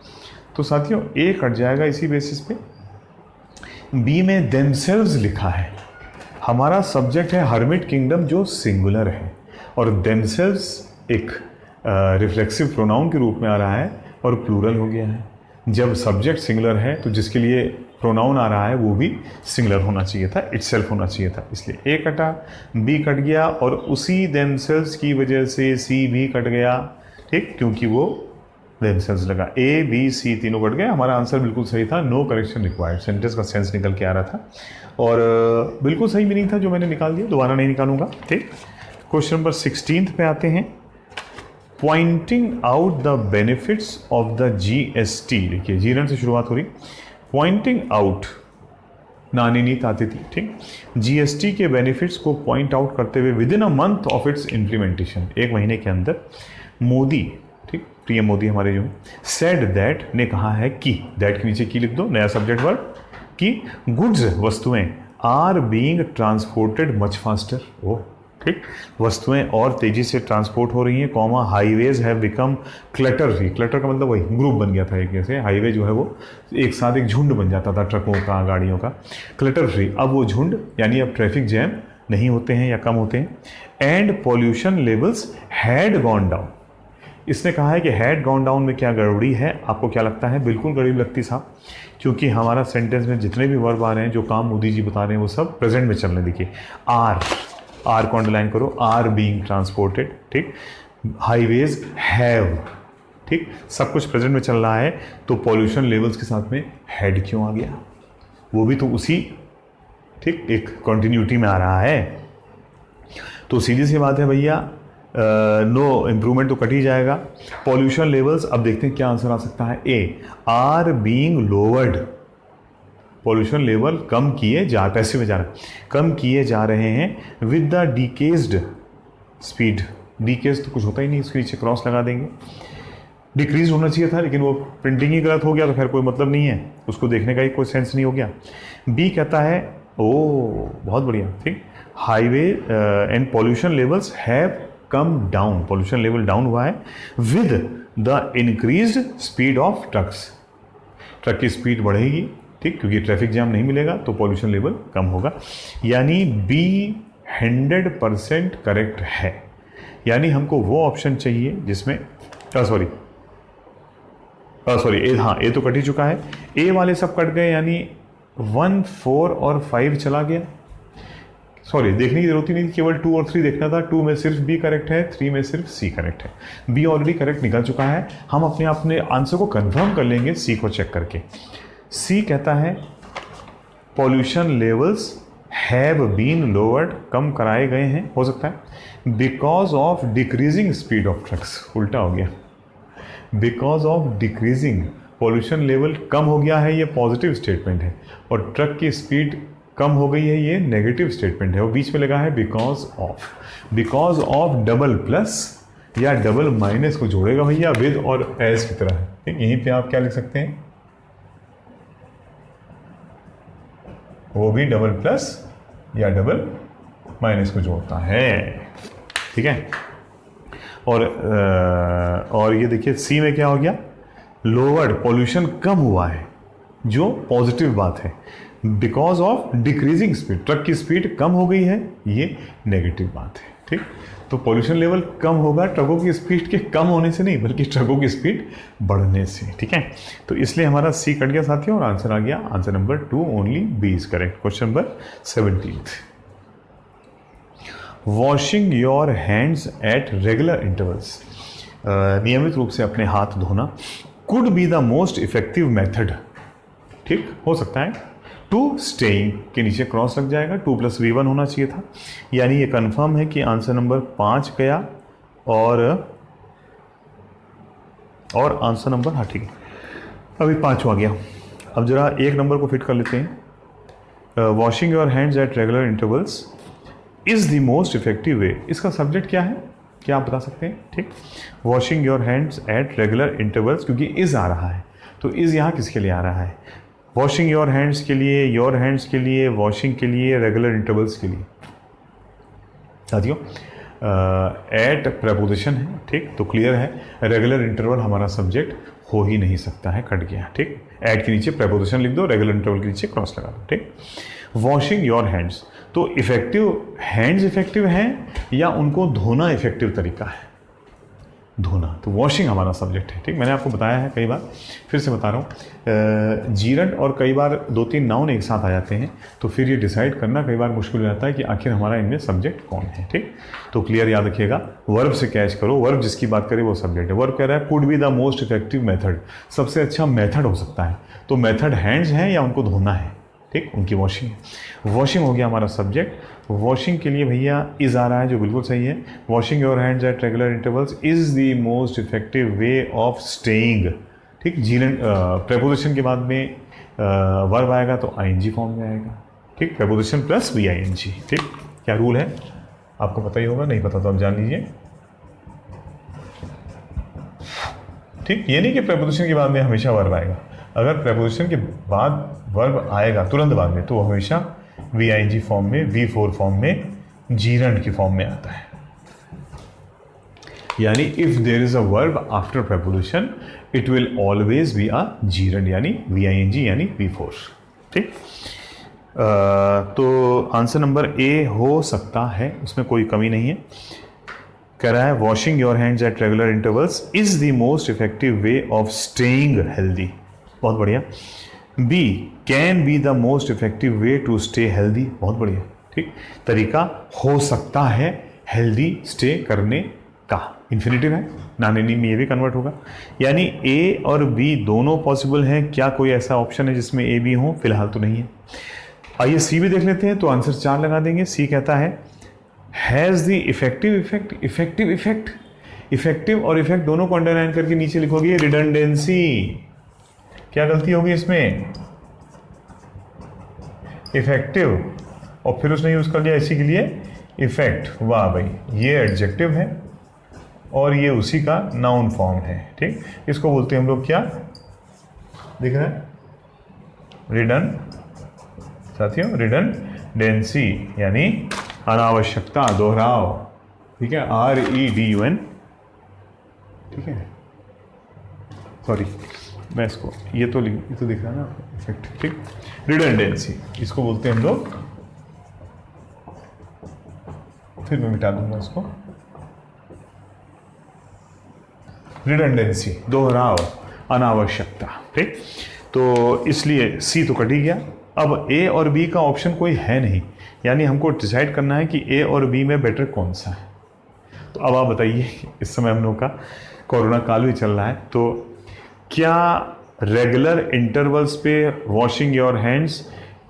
तो साथियों, ए कट जाएगा इसी बेसिस पे। बी में देमसेल्व्स लिखा है, हमारा सब्जेक्ट है हर्मिट किंगडम जो सिंगुलर है, और देमसेल्व्स एक रिफ्लेक्सिव प्रोनाउन के रूप में आ रहा है और प्लूरल हो गया है। जब सब्जेक्ट सिंगुलर है तो जिसके लिए प्रोनाउन आ रहा है वो भी सिंगुलर होना चाहिए था, इटसेल्फ होना चाहिए था, इसलिए ए कटा, बी कट गया, और उसी देमसेल्व्स की वजह से सी भी कट गया, ठीक, क्योंकि वो देमसेल्व्स लगा। ए बी सी तीनों कट गए, हमारा आंसर बिल्कुल सही था, नो करेक्शन रिक्वायर्ड, सेंटेंस का सेंस निकल के आ रहा था और बिल्कुल सही मीनिंग था जो मैंने निकाल दिया, दोबारा नहीं निकालूंगा, ठीक। क्वेश्चन नंबर 16 पे आते हैं, pointing out the benefits of the GST। देखिए, जीरन से शुरुआत हो रही, पॉइंटिंग आउट, नानी नीत आती थी, ठीक, GST के बेनिफिट्स को पॉइंट आउट करते हुए with in a month of its implementation, एक महीने के अंदर, मोदी, ठीक, पीएम मोदी हमारे जो सेड दैट, ने कहा है कि, दैट के नीचे की लिख दो, नया सब्जेक्ट वर्ब, कि गुड्स, वस्तुएं, are being transported much faster, ओ, ठीक, वस्तुएं और तेजी से ट्रांसपोर्ट हो रही हैं, comma, highways have become clutter free, clutter का मतलब वही ग्रुप बन गया था एक जैसे, हाईवे जो है वो एक साथ एक झुंड बन जाता था ट्रकों का, गाड़ियों का, क्लटर फ्री, अब वो झुंड यानी अब ट्रैफिक जैम नहीं होते हैं या कम होते हैं, and pollution levels had gone down. इसने कहा है कि हैड गॉन डाउन में क्या गड़बड़ी है, आपको क्या लगता है? बिल्कुल गड़बड़ी लगती साहब, क्योंकि हमारा सेंटेंस में जितने भी वर्ब आ रहे हैं, जो काम मोदी जी बता रहे हैं, वो सब प्रेजेंट में चल रहे हैं। देखिए, आर को अंडरलाइन करो, आर बीइंग ट्रांसपोर्टेड, ठीक, हाईवेज हैव, ठीक, सब कुछ प्रेजेंट में चल रहा है, तो पॉल्यूशन लेवल्स के साथ में हैड क्यों आ गया? वो भी तो उसी, ठीक, एक कंटिन्यूटी में आ रहा है। तो सीधी सी बात है भैया, नो इम्प्रूवमेंट तो कट ही जाएगा। पॉल्यूशन लेवल्स, अब देखते हैं क्या आंसर आ सकता है। A, are being lowered, pollution level कम किए जा, पैसे में जा रहे कम किए जा रहे हैं विद द डिकेज्ड स्पीड। डिकेज तो कुछ होता ही नहीं, इसके नीचे क्रॉस लगा देंगे। डिक्रीज होना चाहिए था लेकिन वो प्रिंटिंग ही गलत हो गया, तो खैर कोई मतलब नहीं है, उसको देखने का ही कोई सेंस नहीं हो गया। बी कहता है ओ बहुत बढ़िया, ठीक, highway and pollution levels have come down, pollution level down हुआ है with the increased speed of trucks, truck की स्पीड बढ़ेगी, ठीक, क्योंकि ट्रैफिक जाम नहीं मिलेगा तो पॉल्यूशन लेवल कम होगा। यानी बी 100% करेक्ट है। यानी हमको वो ऑप्शन चाहिए जिसमें सॉरी ए, हाँ ए तो कट ही चुका है, ए वाले सब कट गए, यानी 1, 4 और 5 चला गया। सॉरी, देखने की जरूरत ही नहीं थी, केवल 2 और 3 देखना था। 2 में सिर्फ बी करेक्ट है, 3 में सिर्फ सी करेक्ट है। बी ऑलरेडी करेक्ट निकल चुका है। हम अपने आंसर को कंफर्म कर लेंगे सी को चेक करके। सी कहता है pollution levels have been lowered, कम कराए गए हैं, हो सकता है because of decreasing speed of trucks, उल्टा हो गया, because of decreasing, pollution level कम हो गया है, ये पॉजिटिव स्टेटमेंट है, और ट्रक की स्पीड कम हो गई है, ये नेगेटिव स्टेटमेंट है। और बीच में लगा है बिकॉज ऑफ डबल प्लस या डबल माइनस को जोड़ेगा भैया विद और एज की तरह, ठीक, यहीं पे आप क्या लिख सकते हैं, वो भी डबल प्लस या डबल माइनस को जोड़ता है, ठीक है। और ये देखिए सी में क्या हो गया, लोअर्ड, पॉल्यूशन कम हुआ है, जो पॉजिटिव बात है, because of decreasing speed, truck की स्पीड कम हो गई है, ये नेगेटिव बात है, ठीक। तो पॉल्यूशन लेवल कम होगा ट्रकों की स्पीड के कम होने से नहीं, बल्कि ट्रकों की स्पीड बढ़ने से, ठीक है। तो इसलिए हमारा सी कट गया साथियों, और आंसर आ गया answer number 2, only B is correct. Question number 17, washing your hands at regular intervals, नियमित रूप से अपने हाथ धोना, could be the most effective method, ठीक, हो सकता है टू स्टेइंग, के नीचे क्रॉस लग जाएगा, 2 + V1 होना चाहिए था। यानी ये कंफर्म है कि आंसर नंबर 5 गया, और आंसर नंबर, हाँ ठीक है, अभी 5 आ गया। अब जरा 1 नंबर को फिट कर लेते हैं। Washing your hands at regular intervals is the most effective वे, इसका सब्जेक्ट क्या है, क्या आप बता सकते हैं, ठीक। Washing your hands at regular intervals, क्योंकि इज़ आ रहा है, तो इज़ यहाँ किसके लिए आ रहा है, वॉशिंग योर हैंड्स के लिए, योर हैंड्स के लिए, वॉशिंग के लिए, रेगुलर इंटरवल्स के लिए। साथियों एट प्रपोजिशन है, ठीक, तो क्लियर है रेगुलर इंटरवल हमारा सब्जेक्ट हो ही नहीं सकता है, कट गया, ठीक। एट के नीचे प्रपोजिशन लिख दो, रेगुलर इंटरवल के नीचे क्रॉस लगा दो, ठीक। वॉशिंग योर हैंड्स, तो इफेक्टिव, हैंड्स इफेक्टिव हैं या उनको धोना इफेक्टिव तरीका है, धोना, तो वॉशिंग हमारा सब्जेक्ट है, ठीक। मैंने आपको बताया है कई बार, फिर से बता रहा हूँ, जीरंड और कई बार 2-3 नाउन एक साथ आ जाते हैं, तो फिर ये डिसाइड करना कई बार मुश्किल हो जाता है कि आखिर हमारा इनमें सब्जेक्ट कौन है, ठीक। तो क्लियर याद रखिएगा, वर्ब से कैच करो, वर्ब जिसकी बात करें वो सब्जेक्ट है। वर्ब कह रहा है could be the most effective method, सबसे अच्छा मेथड हो सकता है, तो मेथड हैंड्स हैं या उनको धोना है, ठीक, उनकी वॉशिंग है। वॉशिंग हो गया हमारा सब्जेक्ट। वॉशिंग के लिए भैया इज़ आ रहा है, जो बिल्कुल सही है। Washing your hands at regular intervals is the most effective way of staying, ठीक। जीरन प्रेपोजिशन के बाद में वर्ब आएगा तो आईएनजी फॉर्म में आएगा, ठीक, प्रेपोजिशन प्लस VING, ठीक। क्या रूल है आपको पता ही होगा, नहीं पता तो आप जान लीजिए, ठीक। ये नहीं कि प्रेपोजिशन के बाद में हमेशा वर्ब आएगा, अगर प्रेपोजिशन के बाद वर्ब आएगा तुरंत बाद में, तो हमेशा VING फॉर्म में, V4 फॉर्म में, जीरंड की फॉर्म में आता है। यानी if there is a verb after preposition it will always be a gerund, यानी VING यानी V4, ठीक। तो आंसर नंबर ए हो सकता है, उसमें कोई कमी नहीं है। कह रहा है washing your hands at regular intervals is the most effective way of staying healthy, बहुत बढ़िया। B can be the most effective way to stay healthy, बहुत बढ़िया, ठीक। तरीका हो सकता है हेल्दी स्टे करने का, इन्फिनिटिव है, नानी में ये भी कन्वर्ट होगा, यानी ए और बी दोनों पॉसिबल हैं। क्या कोई ऐसा ऑप्शन है जिसमें ए बी हो, फिलहाल तो नहीं है। आइए सी भी देख लेते हैं, तो आंसर 4 लगा देंगे। सी कहता है has the effective effect, effective effect, effective और इफेक्ट दोनों को अंडरलाइन करके नीचे लिखोगे रिडंडेंसी। क्या गलती होगी इसमें? इफेक्टिव और फिर उसने यूज कर लिया इसी के लिए इफेक्ट। वाह भाई, ये एडजेक्टिव है और ये उसी का नाउन फॉर्म है। ठीक, इसको बोलते हैं हम लोग क्या, दिख रहा है? रिडन, साथियों, रिडंडेंसी यानी अनावश्यकता, दोहराव। ठीक है, REDUN। ठीक है, सॉरी मैं इसको, ये तो दिख रहा है ना इफेक्ट। ठीक, रिडंडेंसी इसको बोलते हैं हम लोग, फिर मैं मिटा दूंगा इसको। रिडंडेंसी, दोहराव, अनावश्यकता। ठीक, तो इसलिए सी तो कट ही गया। अब ए और बी का ऑप्शन कोई है नहीं, यानी हमको डिसाइड करना है कि ए और बी में बेटर कौन सा है। तो अब आप बताइए, इस समय हम लोग का कोरोना काल भी चल रहा है, तो क्या रेगुलर इंटरवल्स पे washing your hands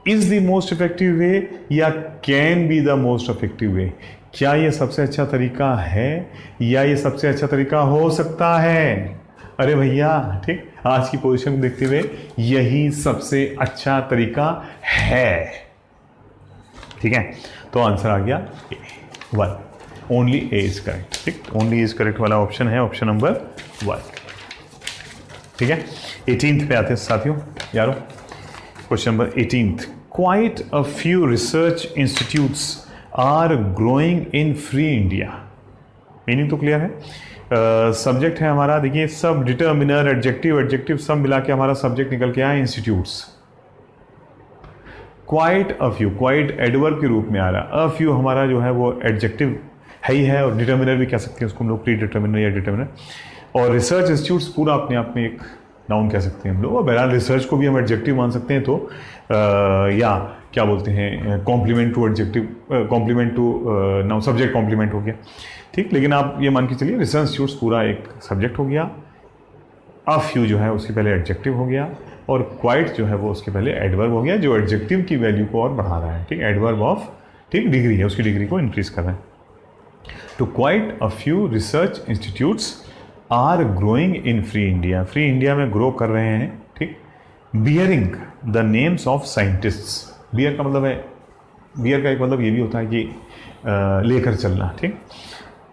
is the most effective way या can be the most effective way? क्या ये सबसे अच्छा तरीका है या ये सबसे अच्छा तरीका हो सकता है? अरे भैया, ठीक, आज की पोजीशन को देखते हुए यही सबसे अच्छा तरीका है। ठीक है, तो आंसर आ गया A, 1। Only A is correct. ठीक, ओनली इज करेक्ट वाला ऑप्शन है ऑप्शन नंबर 1। ठीक है, 18th पे आते हैं साथियों, यारो। Question number 18th, quite a few research institutes are growing in free India. Meaning तो क्लियर है। सब्जेक्ट है हमारा, देखिए, सब डिटर्मिनर, एडजेक्टिव, एडजेक्टिव सब मिला के हमारा सब्जेक्ट निकल के आया institutes. Quite a few, quite adverb के रूप में आ रहा। अ फ्यू हमारा जो है वो एडजेक्टिव है ही है, और डिटर्मिनर भी कह सकते हैं उसको हम लोग, प्री डिटर्मिनर या डिटर्मिनर। और रिसर्च इंस्टीट्यूट्स पूरा अपने आप में एक नाउन कह सकते हैं हम लोग। और बहरहाल रिसर्च को भी हम एडजेक्टिव मान सकते हैं, तो या क्या बोलते हैं, complement to adjective, complement to noun, subject complement हो गया। ठीक, लेकिन आप ये मान के चलिए रिसर्च इंस्टीट्यूट्स पूरा एक सब्जेक्ट हो गया। अ फ्यू जो है उसके पहले एडजेक्टिव हो गया, और क्वाइट जो है वो उसके पहले एडवर्ब हो गया, जो एडजेक्टिव की वैल्यू को और बढ़ा रहा है। ठीक, एडवर्ब ऑफ, ठीक, डिग्री है, उसकी डिग्री को इंक्रीज कर रहा है। To quite a few research institutes are growing in free India, free India में ग्रो कर रहे हैं। ठीक, bearing the names of scientists. Bear का मतलब है, बियर का एक मतलब ये भी होता है कि लेकर चलना। ठीक,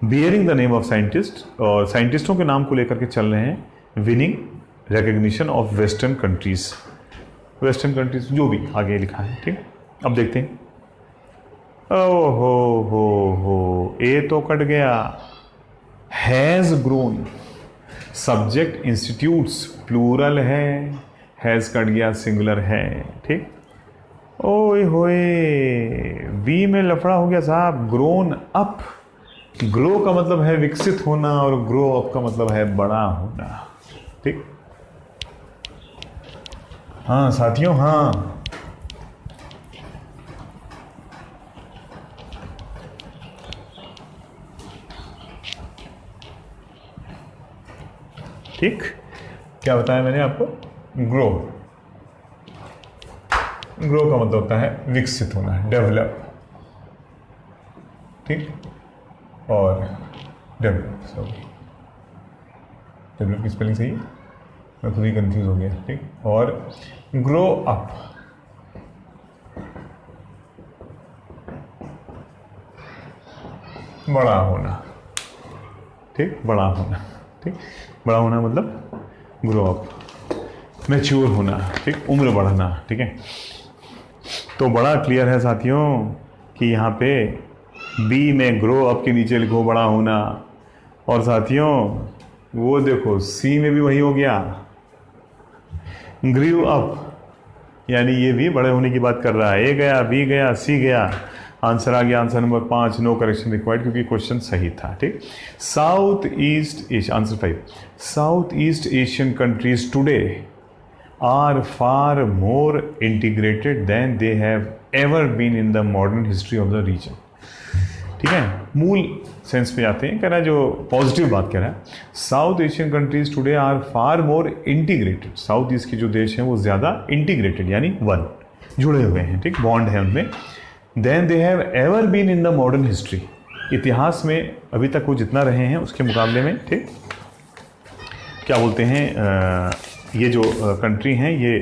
bearing the name of scientist, और साइंटिस्टों के नाम को लेकर के चल रहे हैं। Winning recognition of western countries, western countries जो भी आगे लिखा है। ठीक, अब देखते हैं। ओ हो, ए तो कट गया। Has grown, subject institutes plural है, हैज़ कट गया, सिंगुलर है। ठीक, ओए होए, बी में लफड़ा हो गया साहब। ग्रोन अप, ग्रो का मतलब है विकसित होना, और ग्रो अप का मतलब है बड़ा होना। ठीक, हाँ साथियों, हाँ, ठीक, क्या बताया मैंने आपको? ग्रो, ग्रो का मतलब होता है विकसित होना, डेवलप। ठीक, और डेवलप, सॉरी, डेवलप की स्पेलिंग सही है, मैं खुद ही कंफ्यूज हो गया। ठीक, और ग्रो अप, बड़ा होना। ठीक, बड़ा होना। ठीक, बड़ा होना मतलब ग्रो अप, मैच्योर होना। ठीक, उम्र बढ़ना। ठीक है, तो बड़ा क्लियर है साथियों कि यहाँ पे बी में ग्रो अप के नीचे लिखो बड़ा होना, और साथियों वो देखो सी में भी वही हो गया, ग्रीव अप, यानी ये भी बड़े होने की बात कर रहा है। ए गया, बी गया, सी गया, आंसर आ गया, answer number 5, no correction required, क्योंकि क्वेश्चन सही था। ठीक, south east Asia, answer 5, south east Asian countries today are far more integrated than they have ever been in the modern history of the region. ठीक है, मूल सेंस पे आते हैं, कह रहा है, जो पॉजिटिव बात कह रहा है, south Asian countries today are far more integrated. South east के जो देश हैं वो ज़्यादा इंटीग्रेटेड, यानी वन, जुड़े हुए हैं। ठीक, बॉन्ड है उनमें। Than they have ever been in the modern history, इतिहास में अभी तक वो जितना रहे हैं उसके मुकाबले में, ठीक, क्या बोलते हैं, ये जो कंट्री हैं ये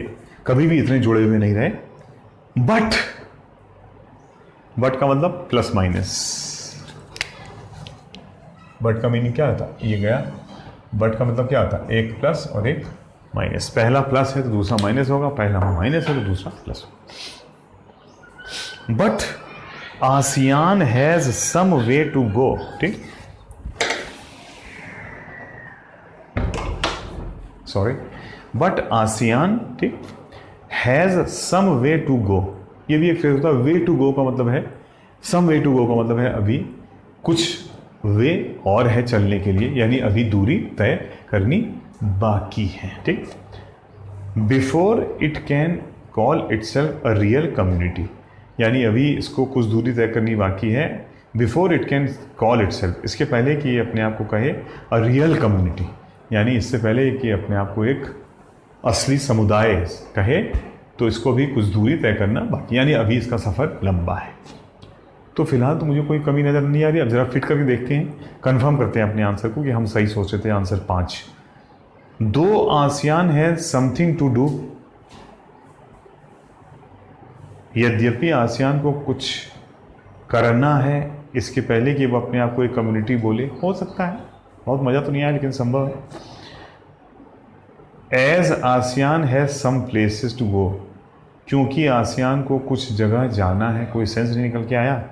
कभी भी इतने जुड़े हुए नहीं रहे। बट का मतलब प्लस माइनस, बट का मीनिंग क्या होता, ये गया, बट का मतलब क्या होता, एक प्लस और एक माइनस। पहला प्लस है तो दूसरा माइनस होगा, पहला माइनस है तो दूसरा प्लस होगा। But ASEAN has some way to go, ठीक, सॉरी, बट आसियान, ठीक, has some way to go. ये भी एक फ्रेज होता है। वे टू गो का मतलब है, सम वे टू गो का मतलब है अभी कुछ वे और है चलने के लिए, यानी अभी दूरी तय करनी बाकी है, ठीक। Before it can call itself a real community, यानी अभी इसको कुछ दूरी तय करनी बाकी है। Before it can call itself, इसके पहले कि ये अपने आप को कहे अ रियल कम्युनिटी, यानी इससे पहले कि अपने आप को एक असली समुदाय कहे, तो इसको भी कुछ दूरी तय करना बाकी, यानी अभी इसका सफ़र लंबा है। तो फिलहाल तो मुझे कोई कमी नज़र नहीं आ रही। अब ज़रा फिट करके देखते हैं, कंफर्म करते हैं अपने आंसर को कि हम सही सोच रहे थे। आंसर 5, दो आसियान है समथिंग टू डू, यद्यपि आसियान को कुछ करना है इसके पहले कि वो अपने आप को एक कम्युनिटी बोले, हो सकता है, बहुत मज़ा तो नहीं आया लेकिन संभव है। As ASEAN has some places to go, क्योंकि आसियान को कुछ जगह जाना है, कोई सेंस नहीं निकल के आया।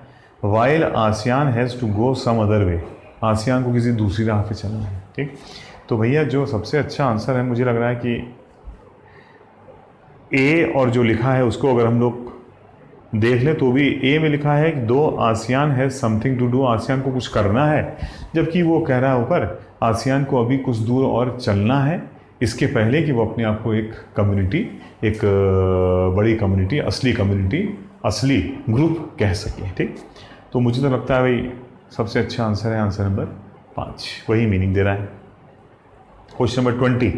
While ASEAN has to go some other way, ASEAN को किसी दूसरी राह पे चलना है, ठीक। तो भैया जो सबसे अच्छा आंसर है, मुझे लग रहा है कि ए, और जो लिखा है उसको अगर हम लोग देख लें तो भी ए में लिखा है कि दो ASEAN has something to do, ASEAN को कुछ करना है, जबकि वो कह रहा है ऊपर आसियान को अभी कुछ दूर और चलना है इसके पहले कि वो अपने आप को एक कम्युनिटी, एक बड़ी कम्युनिटी, असली ग्रुप कह सके, ठीक। तो मुझे तो लगता है भाई सबसे अच्छा आंसर है आंसर नंबर 5, वही मीनिंग दे रहा है। Question number 20,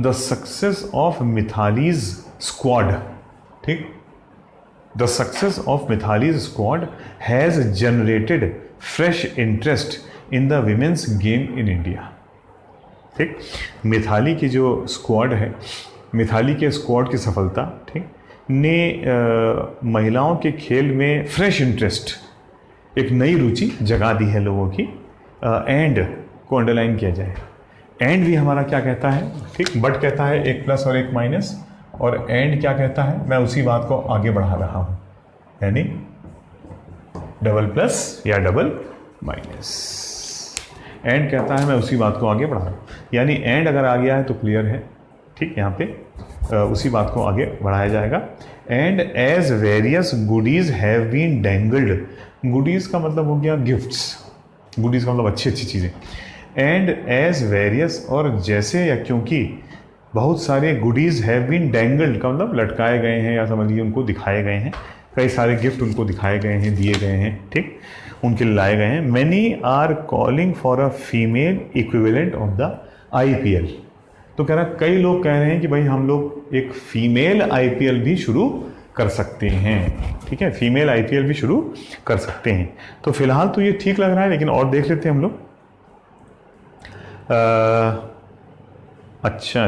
the success of Mithali's squad, ठीक, the success of Mithali's squad has generated fresh interest in the women's game in India, ठीक। मिथाली की जो स्क्वाड है, मिथाली के स्क्वाड की सफलता, ठीक, ने महिलाओं के खेल में फ्रेश इंटरेस्ट, एक नई रुचि जगा दी है लोगों की। एंड को अंडरलाइन किया जाए, एंड भी हमारा क्या कहता है, ठीक, बट कहता है एक प्लस और एक माइनस, और एंड क्या कहता है, मैं उसी बात को आगे बढ़ा रहा हूँ, यानी डबल प्लस या डबल माइनस। एंड कहता है मैं उसी बात को आगे बढ़ा रहा हूँ, यानी एंड अगर आ गया है तो क्लियर है, ठीक, यहाँ पे उसी बात को आगे बढ़ाया जाएगा। And as various goodies have been dangled, goodies का मतलब हो गया गिफ्ट्स, गुडीज़ का मतलब अच्छी अच्छी चीज़ें। एंड एज वेरियस, और जैसे या क्योंकि बहुत सारे गुडीज़ हैव बीन डेंगल्ड का मतलब लटकाए गए हैं, या समझ लीजिए उनको दिखाए गए हैं, कई सारे गिफ्ट उनको दिखाए गए हैं, दिए गए हैं, ठीक, उनके लिए लाए गए हैं। Many are calling for a female equivalent of the IPL, तो कह रहा कई लोग कह रहे हैं कि भाई हम लोग एक फीमेल IPL भी शुरू कर सकते हैं, ठीक है, फीमेल IPL भी शुरू कर सकते हैं। तो फिलहाल तो ये ठीक लग रहा है, लेकिन और देख लेते हैं हम लोग। अच्छा,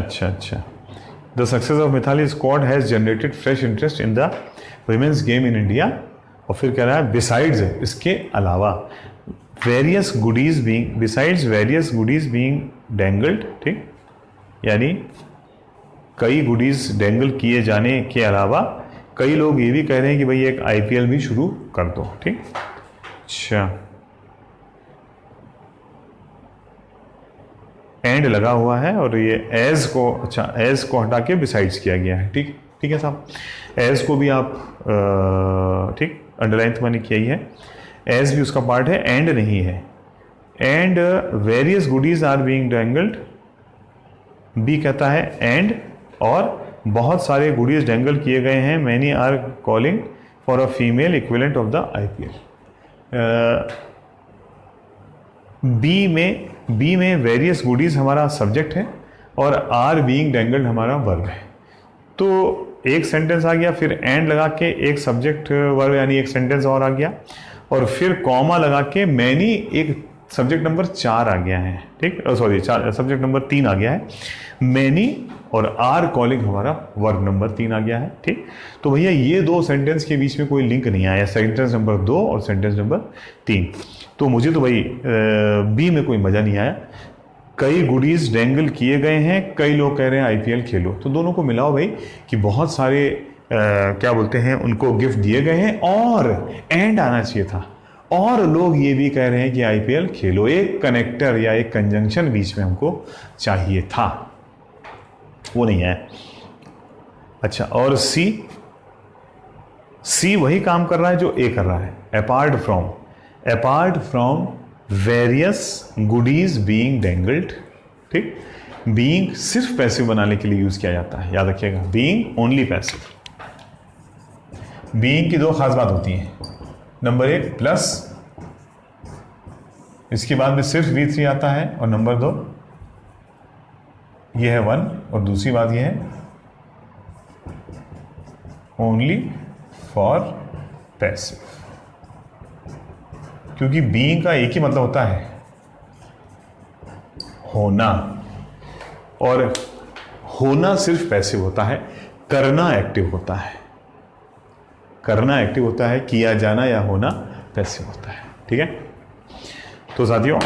the success of Mithali squad has generated fresh interest in the women's game in India, और फिर कह रहा है बिसाइड्स, इसके अलावा, various goodies being, besides various goodies being dangled, ठीक, यानी कई गुडीज़ डेंगल किए जाने के अलावा कई लोग ये भी कह रहे हैं कि भाई एक IPL भी शुरू कर दो, ठीक। अच्छा, एंड लगा हुआ है और ये एज को, अच्छा, एज को हटा के बिसाइड्स किया गया है, ठीक, ठीक है साहब। एज को भी आप ठीक अंडरलाइन तो मैंने किया ही है, एज भी उसका पार्ट है, एंड नहीं है। And various goodies are being dangled, B कहता है एंड, और बहुत सारे गुडीज डेंगल किए गए हैं। Many are calling for a female equivalent of the IPL। B में वेरियस गुडीज हमारा सब्जेक्ट है और आर बीइंग डेंगल्ड हमारा वर्ब है। तो एक सेंटेंस आ गया, फिर एंड लगा के एक सब्जेक्ट वर्ब यानी एक सेंटेंस और आ गया, और फिर कॉमा लगा के मैनी एक सब्जेक्ट नंबर 4 आ गया है, ठीक, सॉरी सब्जेक्ट नंबर 3 आ गया है, मैनी और आर कॉलिंग हमारा वर्ब नंबर 3 आ गया है, ठीक। तो भैया ये दो सेंटेंस के बीच में कोई लिंक नहीं आया, सेंटेंस नंबर 2 और सेंटेंस नंबर 3। तो मुझे तो भाई बी में कोई मज़ा नहीं आया। कई गुडीज़ डेंगल किए गए हैं, कई लोग कह रहे हैं आईपीएल खेलो, तो दोनों को मिलाओ भाई कि बहुत सारे क्या बोलते हैं उनको गिफ्ट दिए गए हैं और एंड आना चाहिए था, और लोग ये भी कह रहे हैं कि आईपीएल खेलो। एक कनेक्टर या एक कंजंक्शन बीच में हमको चाहिए था, वो नहीं है। अच्छा, और सी वही काम कर रहा है जो ए कर रहा है। Apart from various goodies being dangled, ठीक। बीइंग सिर्फ पैसिव बनाने के लिए यूज किया जाता है, याद रखिएगा, बीइंग ओनली पैसिव। बीइंग की दो खास बात होती हैं, नंबर 1 प्लस, इसके बाद में सिर्फ V3 आता है, और नंबर 2 ये है 1, और दूसरी बात ये है ओनली फॉर पैसिव, क्योंकि बीइंग का एक ही मतलब होता है होना, और होना सिर्फ पैसिव होता है, करना एक्टिव होता है। करना एक्टिव होता है, किया जाना या होना पैसिव होता है, ठीक है। तो साथियों,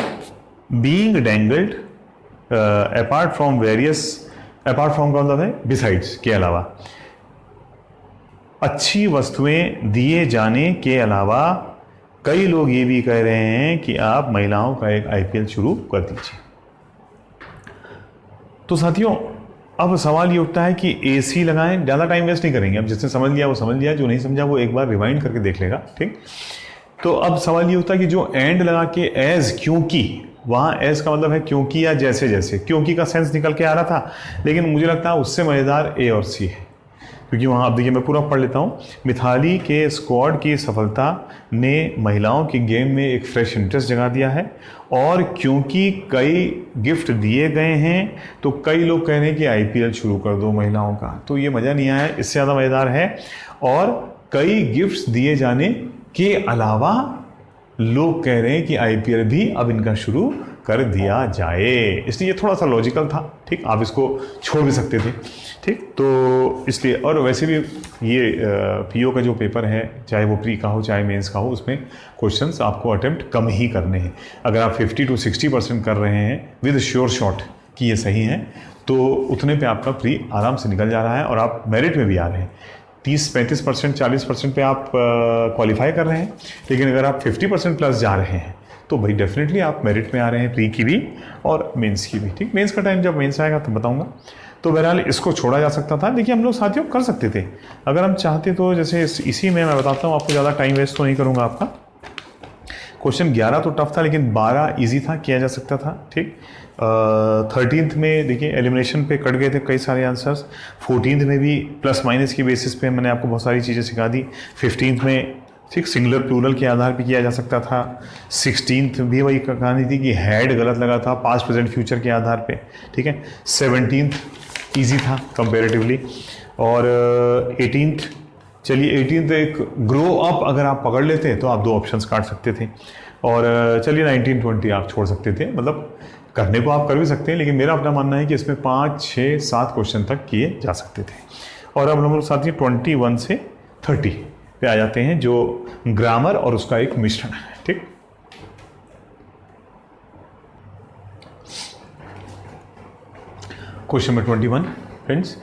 बीइंग डेंगल्ड अपार्ट फ्रॉम का मतलब है बिसाइड्स, के अलावा, अच्छी वस्तुएं दिए जाने के अलावा, कई लोग ये भी कह रहे हैं कि आप महिलाओं का एक आईपीएल शुरू कर दीजिए। तो साथियों, अब सवाल ये उठता है कि एसी लगाएं, ज़्यादा टाइम वेस्ट नहीं करेंगे। अब जिसने समझ लिया वो समझ लिया, जो नहीं समझा वो एक बार रिवाइंड करके देख लेगा, ठीक। तो अब सवाल ये होता है कि जो एंड लगा के एज, क्योंकि, वहाँ एज का मतलब है क्योंकि या जैसे जैसे, क्योंकि का सेंस निकल के आ रहा था, लेकिन मुझे लगता है उससे मज़ेदार ए और सी है, क्योंकि वहाँ, अब देखिए मैं पूरा पढ़ लेता हूँ। मिथाली के स्क्वाड की सफलता ने महिलाओं की गेम में एक फ्रेश इंटरेस्ट जगा दिया है, और क्योंकि कई गिफ्ट दिए गए हैं तो कई लोग कह रहे हैं कि आईपीएल शुरू कर दो महिलाओं का। तो ये मज़ा नहीं आया, इससे ज़्यादा मज़ेदार है, और कई गिफ्ट्स दिए जाने के अलावा लोग कह रहे हैं कि आईपीएल भी अब इनका शुरू कर दिया जाए। इसलिए ये थोड़ा सा लॉजिकल था, ठीक। आप इसको छोड़ भी सकते थे, ठीक। तो इसलिए, और वैसे भी ये पीओ का जो पेपर है, चाहे वो प्री का हो चाहे मेंस का हो, उसमें क्वेश्चंस आपको अटेम्प्ट कम ही करने हैं। अगर आप 50 to 60% कर रहे हैं विद श्योर शॉट कि ये सही है, तो उतने पे आपका प्री आराम से निकल जा रहा है और आप मेरिट में भी आ रहे हैं। 30-35%, 40% पे आप क्वालिफाई कर रहे हैं, लेकिन अगर आप 50% प्लस जा रहे हैं तो भाई डेफिनेटली आप मेरिट में आ रहे हैं, प्री की भी और मेंस की भी, ठीक। मेंस का टाइम जब मेंस आएगा तो बताऊंगा। तो बहरहाल इसको छोड़ा जा सकता था। देखिए, हम लोग साथियों कर सकते थे अगर हम चाहते तो। जैसे इसी में मैं बताता हूँ आपको, ज़्यादा टाइम वेस्ट तो नहीं करूँगा आपका। क्वेश्चन 11 तो टफ था, लेकिन 12 ईजी था, किया जा सकता था, ठीक। 13th में देखिए एलिमिनेशन पे कट गए थे कई सारे आंसर्स। 14th में भी प्लस माइनस की बेसिस पे मैंने आपको बहुत सारी चीज़ें सिखा दी। 15th में ठीक सिंगुलर प्लूरल के आधार पे किया जा सकता था। 16th भी वही कहानी थी कि हैड गलत लगा था, पास्ट प्रेजेंट फ्यूचर के आधार पे, ठीक है। 17th ईजी था कंपेरेटिवली, और 18th, चलिए 18th एक ग्रो अप अगर आप पकड़ लेते तो आप 2 ऑप्शंस काट सकते थे, और चलिए 19-20 आप छोड़ सकते थे। मतलब करने को आप कर भी सकते हैं, लेकिन मेरा अपना मानना है कि इसमें 5, 6, 7 क्वेश्चन तक किए जा सकते थे। और अब हम लोग साथ ही 21 से 30 पे आ जाते हैं, जो ग्रामर और उसका एक मिश्रण है, ठीक। क्वेश्चन नंबर 21 फ्रेंड्स,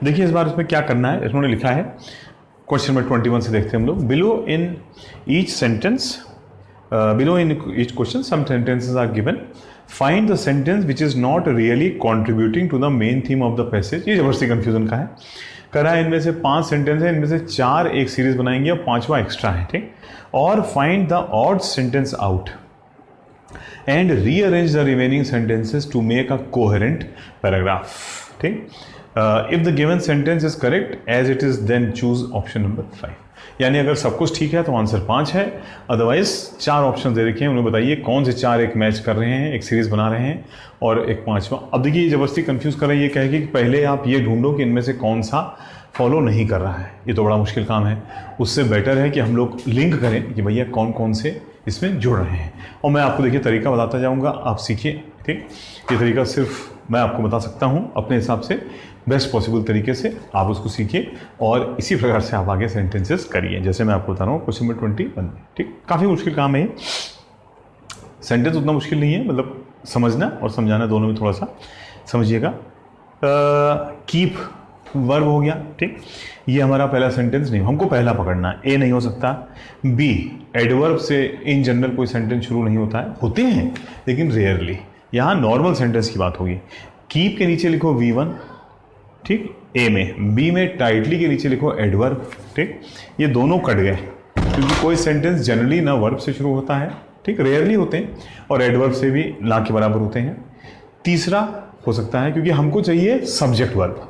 देखिए इस बार इसमें क्या करना है, इन्होंने लिखा है। क्वेश्चन नंबर 21 से देखते हैं हम लोग। Below in each question some sentences are given, find the sentence which is not really contributing to the main theme of the passage. ये जबरदस्ती कंफ्यूजन का है। करा है इनमें से 5 सेंटेंस है, इनमें से 4 एक सीरीज बनाएंगे और 5वां एक्स्ट्रा है, ठीक। और find the odd sentence out and rearrange the remaining sentences to make a coherent paragraph, ठीक। If the given sentence is correct as it is, then choose option number 5। यानी अगर सब कुछ ठीक है तो आंसर 5 है, अदरवाइज 4 ऑप्शन दे रखे हैं, उन्हें बताइए कौन से 4 एक मैच कर रहे हैं, एक सीरीज बना रहे हैं और एक 5वां। अब देखिए ये जबरदस्ती कंफ्यूज कर रही है, ये कहेगी कि पहले आप ये ढूंढो कि इनमें से कौन सा फॉलो नहीं कर रहा है, ये तो बड़ा मुश्किल काम है। उससे बेटर है कि हम लोग लिंक करें कि भैया कौन कौन से इसमें जुड़ रहे हैं। और मैं आपको देखिए तरीका बताता जाऊंगा, आप सीखिए, ठीक। ये तरीका सिर्फ मैं आपको बता सकता हूँ अपने हिसाब से, बेस्ट पॉसिबल तरीके से आप उसको सीखिए और इसी प्रकार से आप आगे सेंटेंसेस करिए, जैसे मैं आपको बता रहा हूँ क्वेश्चन नंबर 21 में, ठीक। काफ़ी मुश्किल काम है ये, सेंटेंस उतना मुश्किल नहीं है, मतलब समझना और समझाना दोनों में थोड़ा सा समझिएगा। कीप वर्ब हो गया, ठीक। ये हमारा पहला सेंटेंस नहीं, हमको पहला पकड़ना है, ए नहीं हो सकता। बी, एडवर्ब से इन जनरल कोई सेंटेंस शुरू नहीं होता है, होते हैं लेकिन रेयरली, यहाँ नॉर्मल सेंटेंस की बात होगी। कीप के नीचे लिखो V1, ठीक, ए में। बी में टाइटली के नीचे लिखो एडवर्ब, ठीक। ये दोनों कट गए क्योंकि कोई सेंटेंस जनरली ना वर्ब से शुरू होता है, ठीक, रेयरली होते हैं, और एडवर्ब से भी ना के बराबर होते हैं। तीसरा हो सकता है क्योंकि हमको चाहिए सब्जेक्ट वर्ब,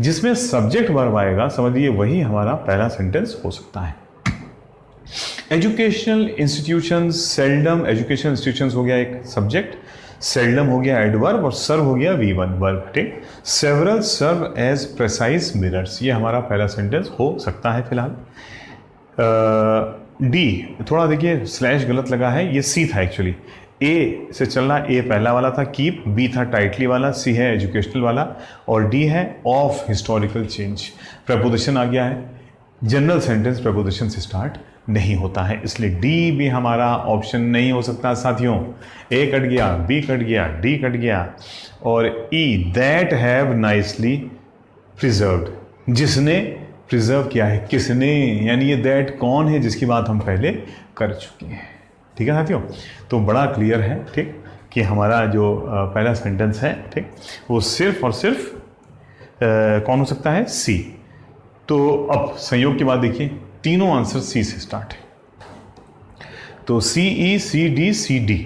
जिसमें सब्जेक्ट वर्ब आएगा, समझिए वही हमारा पहला सेंटेंस हो सकता है। Educational institution, seldom, educational institutions हो गया एक सब्जेक्ट, सेल्डम हो गया एडवर्ब और सर्व हो गया V1 वर्ब, ठीक। Several serve as precise mirrors, ये हमारा पहला सेंटेंस हो सकता है फिलहाल। डी, थोड़ा देखिए स्लैश गलत लगा है, ये सी था एक्चुअली, ए से चलना, ए पहला वाला था कीप, बी था टाइटली वाला, सी है एजुकेशनल वाला और डी है ऑफ हिस्टोरिकल चेंज। प्रपोजिशन आ गया है, जनरल सेंटेंस प्रपोजिशन से स्टार्ट नहीं होता है, इसलिए डी भी हमारा ऑप्शन नहीं हो सकता साथियों। ए कट गया, बी कट गया, डी कट गया और ई, दैट हैव नाइसली प्रिजर्व्ड, जिसने प्रिजर्व किया है, किसने, यानी ये दैट कौन है जिसकी बात हम पहले कर चुके हैं, ठीक है साथियों। तो बड़ा क्लियर है, ठीक, कि हमारा जो पहला सेंटेंस है, ठीक, वो सिर्फ और सिर्फ कौन हो सकता है, सी। तो अब संयोग की बात देखिए, तीनों आंसर सी से स्टार्ट है, तो सी ई सी डी सी डी।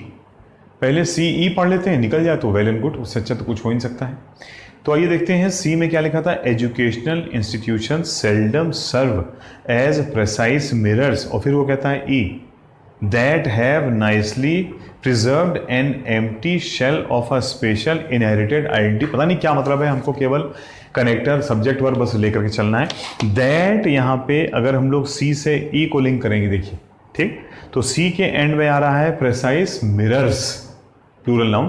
पहले सी ई पढ़ लेते हैं, निकल जाए तो वेल एंड गुड, उससे अच्छा तो कुछ हो ही नहीं सकता है। तो आइए देखते हैं सी में क्या लिखा था, educational institution seldom serve as precise mirrors, और फिर वो कहता है E, that have nicely preserved an empty shell of a special inherited identity. पता नहीं क्या मतलब है, हमको केवल कनेक्टर सब्जेक्ट वर्ब बस लेकर के चलना है। दैट यहाँ पे अगर हम लोग सी से ई को लिंक करेंगे, देखिए, ठीक, तो सी के एंड में आ रहा है प्रेसाइज मिरर्स, प्लूरल नाउन,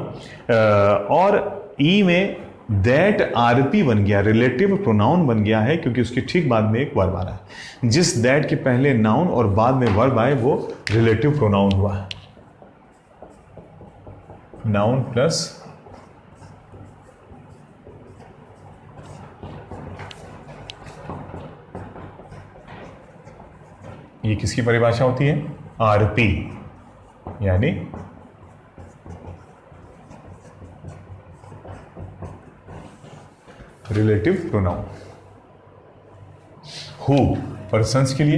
और ई में दैट आरपी बन गया, रिलेटिव प्रोनाउन बन गया है, क्योंकि उसके ठीक बाद में एक वर्ब आ रहा है। जिस दैट के पहले नाउन और बाद में वर्ब आए वो रिलेटिव प्रोनाउन हुआ, नाउन प्लस ये किसकी परिभाषा होती है, आरपी, यानी रिलेटिव प्रोनाउन। हु पर्सन्स के लिए,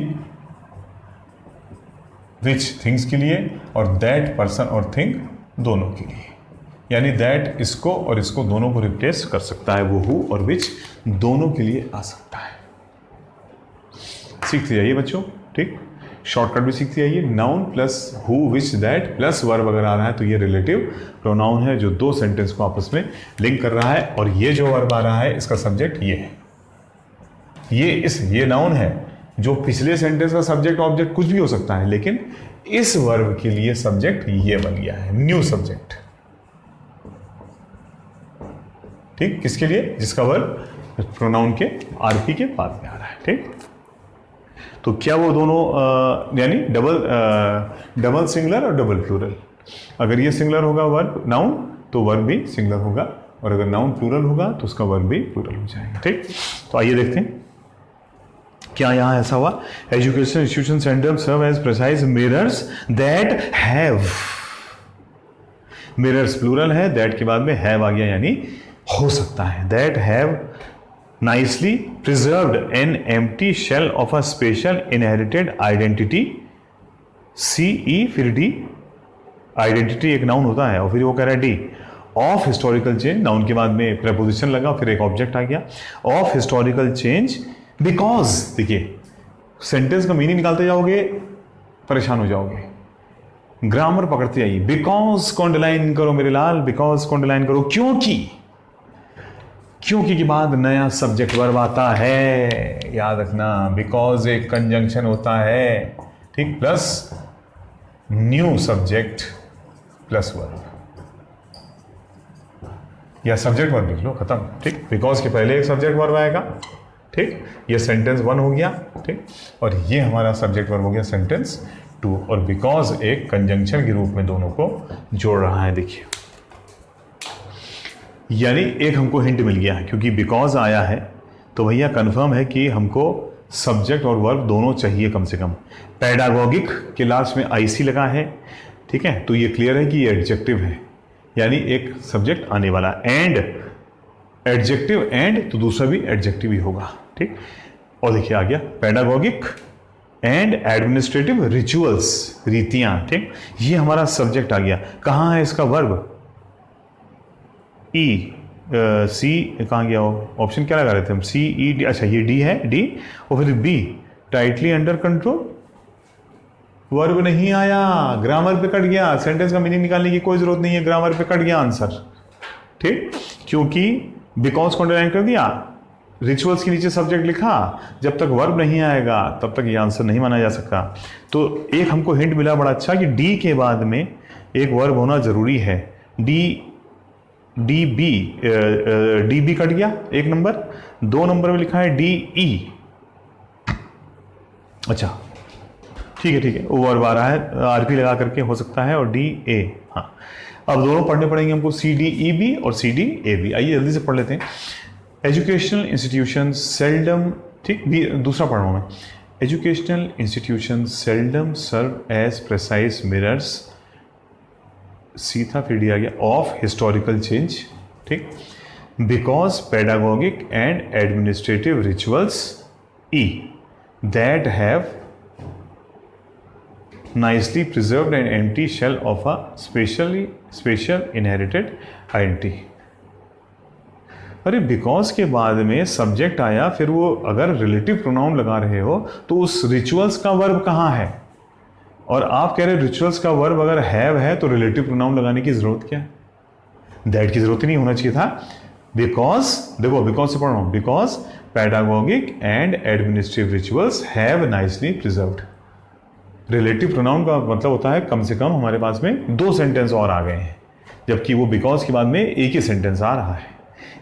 विच थिंग्स के लिए, और दैट पर्सन और थिंग दोनों के लिए, यानी दैट इसको और इसको दोनों को रिप्लेस कर सकता है, वो हु और विच दोनों के लिए आ सकता है। सीखते जाइए बच्चों, ठीक, शॉर्टकट भी सीखते जाइए। Noun plus who which that plus verb अगर आ रहा है तो ये रिलेटिव प्रोनाउन है जो दो सेंटेंस को आपस में लिंक कर रहा है, और ये जो वर्ब आ रहा है इसका सब्जेक्ट ये है, ये नाउन है, जो पिछले सेंटेंस का सब्जेक्ट ऑब्जेक्ट कुछ भी हो सकता है, लेकिन इस वर्ब के लिए सब्जेक्ट ये बन गया है, न्यू सब्जेक्ट, ठीक, किसके लिए, जिसका वर्ब प्रोनाउन के आरपी के बाद में आ रहा है, ठीक। तो क्या वो दोनों यानी डबल सिंगुलर और डबल प्लूरल, अगर ये सिंगुलर होगा वर्ब नाउन तो वर्ब भी सिंगुलर होगा, और अगर नाउन प्लूरल होगा तो उसका वर्ब भी प्लूरल हो जाएगा, ठीक। तो आइए देखते हैं क्या यहाँ ऐसा हुआ, education institution centre serve as precise mirrors that have, mirrors plural है, दैट के बाद में हैव आ गया, यानी हो सकता है, that have nicely preserved an empty shell of a special inherited identity, CE फिर D, आइडेंटिटी एक नाउन होता है, और फिर वो कह रहा है D, of historical change, noun के बाद में प्रेपोजिशन लगा, फिर एक ऑब्जेक्ट आ गया, ऑफ हिस्टोरिकल चेंज बिकॉज। देखिए सेंटेंस का मीनिंग निकालते जाओगे परेशान हो जाओगे, ग्रामर पकड़ते जाइए, बिकॉज को अंडरलाइन करो मेरे लाल, बिकॉज को अंडरलाइन करो, क्योंकि, क्योंकि के बाद नया सब्जेक्ट वर्ब आता है, याद रखना, बिकॉज एक कंजंक्शन होता है, ठीक, plus new subject plus verb, या सब्जेक्ट वर्ब लिख लो, खत्म, ठीक। बिकॉज के पहले एक सब्जेक्ट वर्ब आएगा, ठीक, ये सेंटेंस 1 हो गया, ठीक, और ये हमारा सब्जेक्ट वर्ब हो गया सेंटेंस 2, और बिकॉज एक कंजंक्शन के रूप में दोनों को जोड़ रहा है। देखिए, यानी एक हमको हिंट मिल गया है, क्योंकि बिकॉज आया है तो भैया कंफर्म है कि हमको सब्जेक्ट और वर्ब दोनों चाहिए कम से कम। पैडागोगिक के लास्ट में आईसी लगा है, ठीक है, तो ये क्लियर है कि ये एडजेक्टिव है, यानी एक सब्जेक्ट आने वाला, एंड एडजेक्टिव, एंड तो दूसरा भी एडजेक्टिव ही होगा, ठीक। और देखिए आ गया पैडागोगिक एंड एडमिनिस्ट्रेटिव रिचुअल्स, रीतियां, ठीक, ये हमारा सब्जेक्ट आ गया। कहाँ है इसका वर्ब? ई, सी कहाँ गया हो, ऑप्शन क्या लगा रहे थे हम, सी ई डी, अच्छा ये डी है, डी, और फिर be tightly under control, verb नहीं आया, ग्रामर पे कट गया, सेंटेंस का मीनिंग निकालने की कोई जरूरत नहीं है, ग्रामर पे कट गया आंसर, ठीक, क्योंकि बिकॉज को अंडरलाइन कर दिया, रिचुअल्स के नीचे सब्जेक्ट लिखा, जब तक वर्ब नहीं आएगा तब तक ये आंसर नहीं माना जा सकता। तो एक हमको हिंट मिला बड़ा अच्छा कि डी के बाद में एक वर्ब होना जरूरी है। डी बी कट गया एक नंबर, 2 नंबर में लिखा है डी ई, अच्छा ठीक है, वो वर्ब आ रहा है, आरपी लगा करके हो सकता है, और डी ए, हाँ, अब दोनों पढ़ने पड़ेंगे हमको, सी डी ई बी और सी डी ए बी। आइए जल्दी से पढ़ लेते हैं। एजुकेशनल इंस्टीट्यूशन सेल्डम, ठीक, भी दूसरा पढ़ रहा हूँ मैं, educational institution seldom serve as precise mirrors, C था फिर डी आ गया, ऑफ हिस्टोरिकल चेंज, ठीक, because pedagogic and administrative rituals, E, that have nicely preserved and empty shell of a special inherited identity। अरे बिकॉज के बाद में सब्जेक्ट आया, फिर वो अगर रिलेटिव प्रोनाउन लगा रहे हो तो उस रिचुअल्स का वर्ब कहाँ है? और आप कह रहे रिचुअल्स का वर्ब अगर हैव है तो रिलेटिव प्रोनाउन लगाने की जरूरत क्या है? दैट की जरूरत ही नहीं होना चाहिए था। बिकॉज, देखो बिकॉज से पढ़ रहा हूं, because pedagogic and administrative rituals have nicely preserved. Relative pronoun का मतलब होता है कम से कम हमारे पास में 2 सेंटेंस और आ गए हैं, जबकि वो बिकॉज के बाद में एक ही सेंटेंस आ रहा है,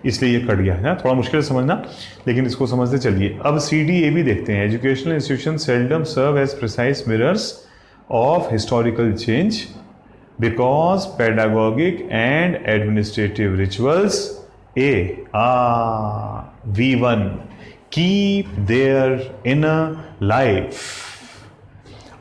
इसलिए ये कट गया है ना। थोड़ा मुश्किल है समझना, लेकिन इसको समझते चलिए। अब सी डी ए भी देखते हैं। Educational institution seldom serve as precise mirrors of historical change because pedagogic and administrative rituals, A V1 keep their inner life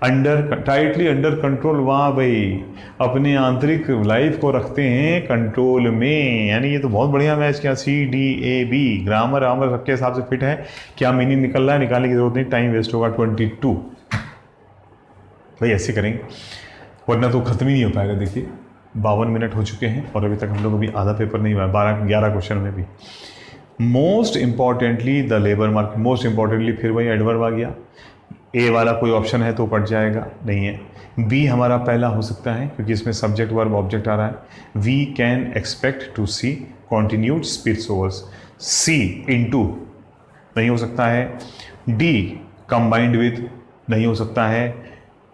tightly under control. वाह भाई, अपने आंतरिक लाइफ को रखते हैं कंट्रोल में, यानी ये तो बहुत बढ़िया मैच किया। C D A B, grammar आमर सबके हिसाब से फिट है। क्या मीनिंग निकल रहा है, निकालने की जरूरत नहीं, टाइम वेस्ट होगा। 22 भाई ऐसे करेंगे वरना तो खत्म ही नहीं हो पाएगा। देखिए 52 मिनट हो चुके हैं और अभी तक हम लोग अभी आधा पेपर नहीं हुआ, 12-11 क्वेश्चन में भी। Most importantly the labour market, most importantly फिर वही एडवर्ब आ गया। ए वाला कोई ऑप्शन है तो पढ़ जाएगा, नहीं है। बी हमारा पहला हो सकता है क्योंकि इसमें सब्जेक्ट वर्ब ऑब्जेक्ट आ रहा है। We can expect to see continued spirits overs. See into नहीं हो सकता है। डी कंबाइंड विद नहीं हो सकता है।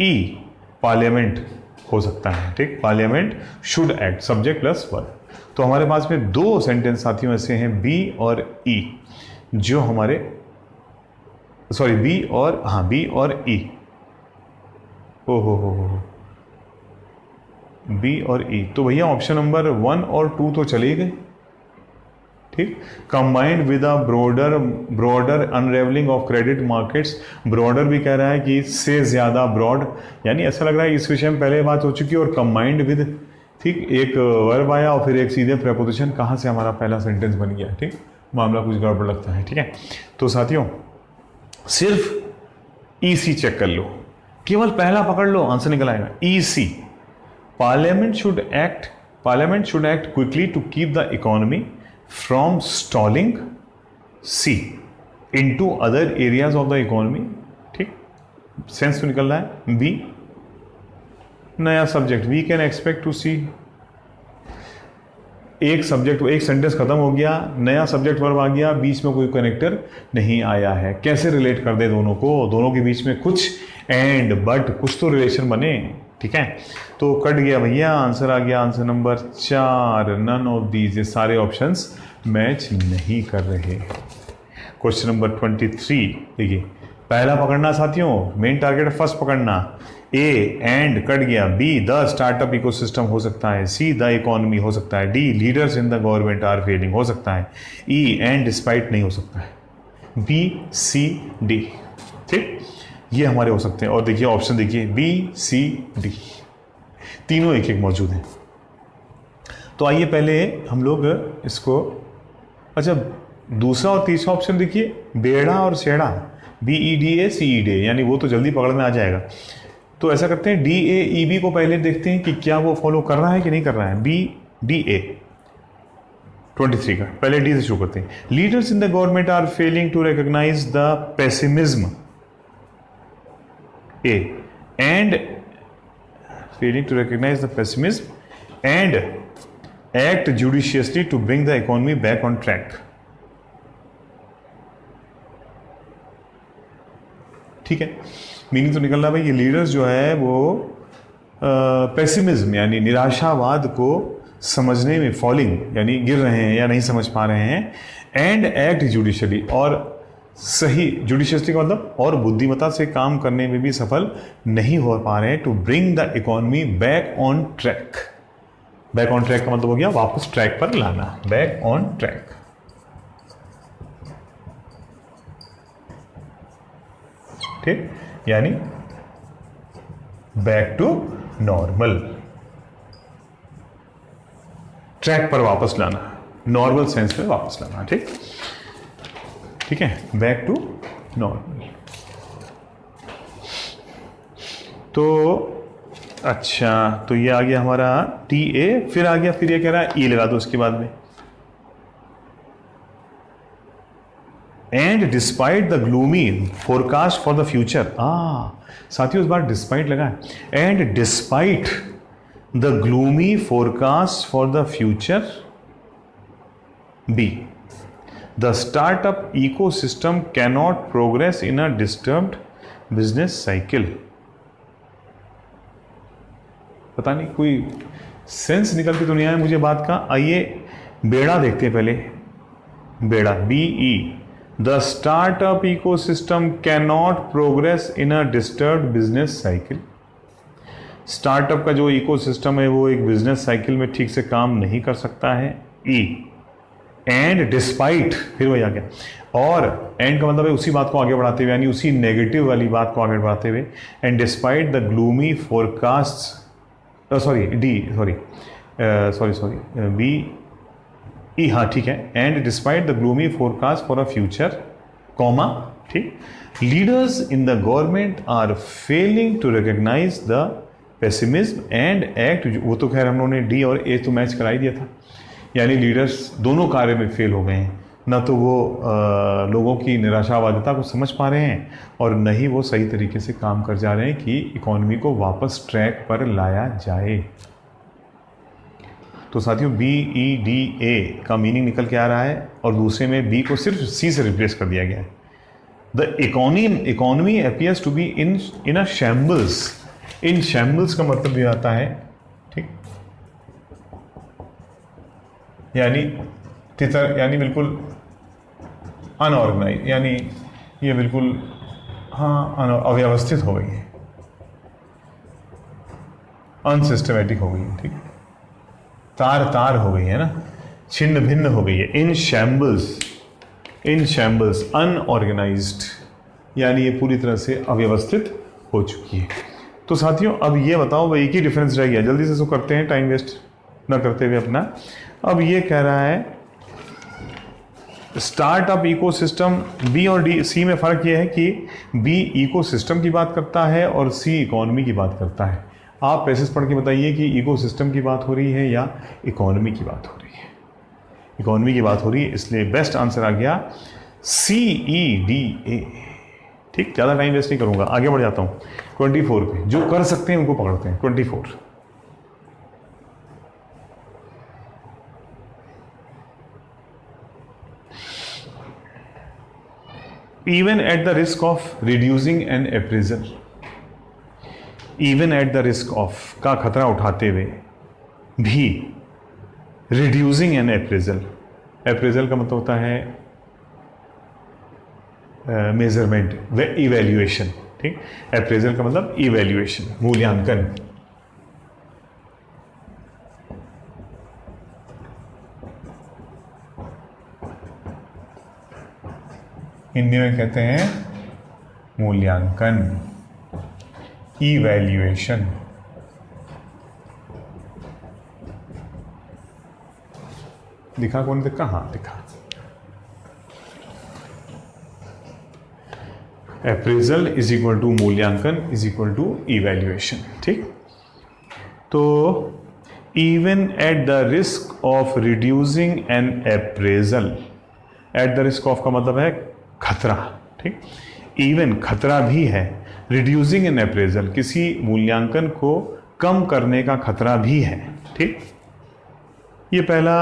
ई पार्लियामेंट हो सकता है, ठीक, parliament should act, subject plus verb. तो हमारे पास में 2 सेंटेंस साथियों ऐसे हैं, बी और ई, जो हमारे सॉरी बी और ई, ओ हो बी और ई। तो भैया ऑप्शन नंबर 1 और 2 तो चले गए, ठीक। Combined with a broader unravelling of credit markets, broader भी कह रहा है कि इससे ज़्यादा ब्रॉड, यानी ऐसा लग रहा है इस विषय में पहले बात हो चुकी है। और कंबाइंड विद, ठीक, एक वर्ब आया और फिर एक सीधे प्रेपोजिशन, कहाँ से हमारा पहला सेंटेंस बन गया, ठीक, मामला कुछ गड़बड़ लगता है, ठीक है। तो साथियों सिर्फ ईसी चेक कर लो, केवल पहला पकड़ लो, आंसर निकल आएगा। E C, parliament should act quickly to keep the economy from stalling. C into other areas of the economy, ठीक, सेंस तो निकल रहा है। बी नया subject, we can expect to see एक सब्जेक्ट, एक सेंटेंस खत्म हो गया, नया सब्जेक्ट वर्ब आ गया, बीच में कोई कनेक्टर नहीं आया है, कैसे रिलेट कर दे दोनों को, दोनों के बीच में कुछ एंड बट कुछ तो रिलेशन बने, ठीक है। तो कट गया भैया, आंसर आ गया answer number 4, none of these, ये सारे ऑप्शंस मैच नहीं कर रहे। क्वेश्चन नंबर 23 देखिए, पहला पकड़ना साथियों, मेन टारगेट फर्स्ट पकड़ना। ए एंड कट गया, बी द स्टार्टअप इकोसिस्टम हो सकता है, सी द इकोनॉमी हो सकता है, D leaders in the government are failing हो सकता है, ई एंड डिस्पाइट नहीं हो सकता है, बी सी डी, ठीक, ये हमारे हो सकते हैं। और देखिए ऑप्शन देखिए, बी सी डी तीनों एक एक मौजूद हैं। तो आइए पहले हम लोग इसको, अच्छा दूसरा और तीसरा ऑप्शन देखिए, बेड़ा और सेड़ा, B E D A C E D, यानी वो तो जल्दी पकड़ में आ जाएगा। तो ऐसा करते हैं, डी ए ई बी को पहले देखते हैं कि क्या वो फॉलो कर रहा है कि नहीं कर रहा है। बी डी ए 23 का, पहले डी से शुरू करते हैं। Leaders in the government are failing to recognise the pessimism, A and failing to recognise the pessimism and act judiciously to bring the economy back on track. ठीक है, मीनिंग तो निकल रहा भाई, ये लीडर्स जो है वो पेसिमिज्म यानी निराशावाद को समझने में फॉलिंग यानी गिर रहे हैं या नहीं समझ पा रहे हैं, एंड एक्ट जुडिशली, और सही जुडिशियसली का मतलब और बुद्धिमत्ता से काम करने में भी सफल नहीं हो पा रहे हैं, to bring the economy back on track. Back on track का मतलब हो गया वापस ट्रैक पर लाना, बैक ऑन ट्रैक। ठीक, यानी बैक टू नॉर्मल, ट्रैक पर वापस लाना, नॉर्मल सेंस में वापस लाना। ठीक, ठीक है, बैक टू नॉर्मल। तो अच्छा, तो ये आ गया हमारा टी ए, फिर आ गया, फिर ये कह रहा है ई लगा दो उसके बाद में, and despite the gloomy forecast for the future. साथियों इस बार डिस्पाइट लगा है, and despite the gloomy forecast for the future, B the startup ecosystem cannot progress in a disturbed business cycle. पता नहीं कोई सेंस निकलती तो नहीं आया मुझे बात का। आइए बेड़ा देखते हैं पहले, बेड़ा B E, the startup ecosystem cannot progress in a disturbed business cycle. Startup का जो इकोसिस्टम है वो एक बिजनेस साइकिल में ठीक से काम नहीं कर सकता है। ई एंड डिस्पाइट, फिर वही आ गया, और एंड का मतलब है उसी बात को आगे बढ़ाते हुए, यानी उसी नेगेटिव वाली बात को आगे बढ़ाते हुए, and despite the gloomy forecast, sorry D, sorry B E, हाँ ठीक है, and despite the gloomy forecast for a future, comma, ठीक, leaders in the government are failing to recognise the pessimism and act, वो तो खैर हम लोगों ने डी और ए तो मैच करा ही दिया था, यानी लीडर्स दोनों कार्य में फेल हो गए हैं, न तो वो लोगों की निराशावादिता को समझ पा रहे हैं और न ही वो सही तरीके से काम कर जा रहे हैं कि इकोनॉमी को वापस ट्रैक पर लाया जाए। तो साथियों बी ई डी ए का मीनिंग निकल के आ रहा है, और दूसरे में बी को सिर्फ सी से रिप्लेस कर दिया गया है। The economy appears to be in a shambles. In shambles का मतलब भी आता है, ठीक, यानी तितर, यानी बिल्कुल अनऑर्गेनाइज, यानी ये बिल्कुल हाँ अव्यवस्थित हो गई है, अनसिस्टमेटिक हो गई है, ठीक, तार तार हो गई है ना, छिन्न भिन्न हो गई है। इन शैम्बल्स अनऑर्गेनाइज्ड, यानी ये पूरी तरह से अव्यवस्थित हो चुकी है। तो साथियों अब ये बताओ भाई, एक ही डिफरेंस रह गया, जल्दी से इसको करते हैं टाइम वेस्ट ना करते हुए अपना। अब ये कह रहा है स्टार्टअप इकोसिस्टम, बी और डी सी में फ़र्क ये है कि बी इकोसिस्टम की बात करता है और सी इकोनॉमी की बात करता है। आप पैसेज पढ़ के बताइए कि इकोसिस्टम की बात हो रही है या इकोनॉमी की बात हो रही है। इकोनॉमी की बात हो रही है, इसलिए बेस्ट आंसर आ गया सी ई डी ए। ठीक, ज़्यादा टाइम वेस्ट नहीं करूँगा, आगे बढ़ जाता हूँ 24 पे। जो कर सकते हैं उनको पकड़ते हैं। 24 even at the risk of reducing an appraisal, even at the risk of का खतरा उठाते हुए भी रिड्यूसिंग एन अप्रेजल, अप्रेजल का मतलब होता है मेजरमेंट व इवैल्यूएशन, ठीक। अप्रेजल का मतलब इवैल्यूएशन, मूल्यांकन। हिंदी में कहते हैं मूल्यांकन, इवैल्यूएशन। दिखा कौन दिखा? हाँ दिखा। अप्रेजल इज इक्वल टू मूल्यांकन इज इक्वल टू इवैल्यूएशन, ठीक। तो even at the risk of reducing an appraisal, at the risk of का मतलब है खतरा, ठीक। इवन खतरा भी है, रिड्यूसिंग एन अप्रेजल किसी मूल्यांकन को कम करने का खतरा भी है, ठीक। ये पहला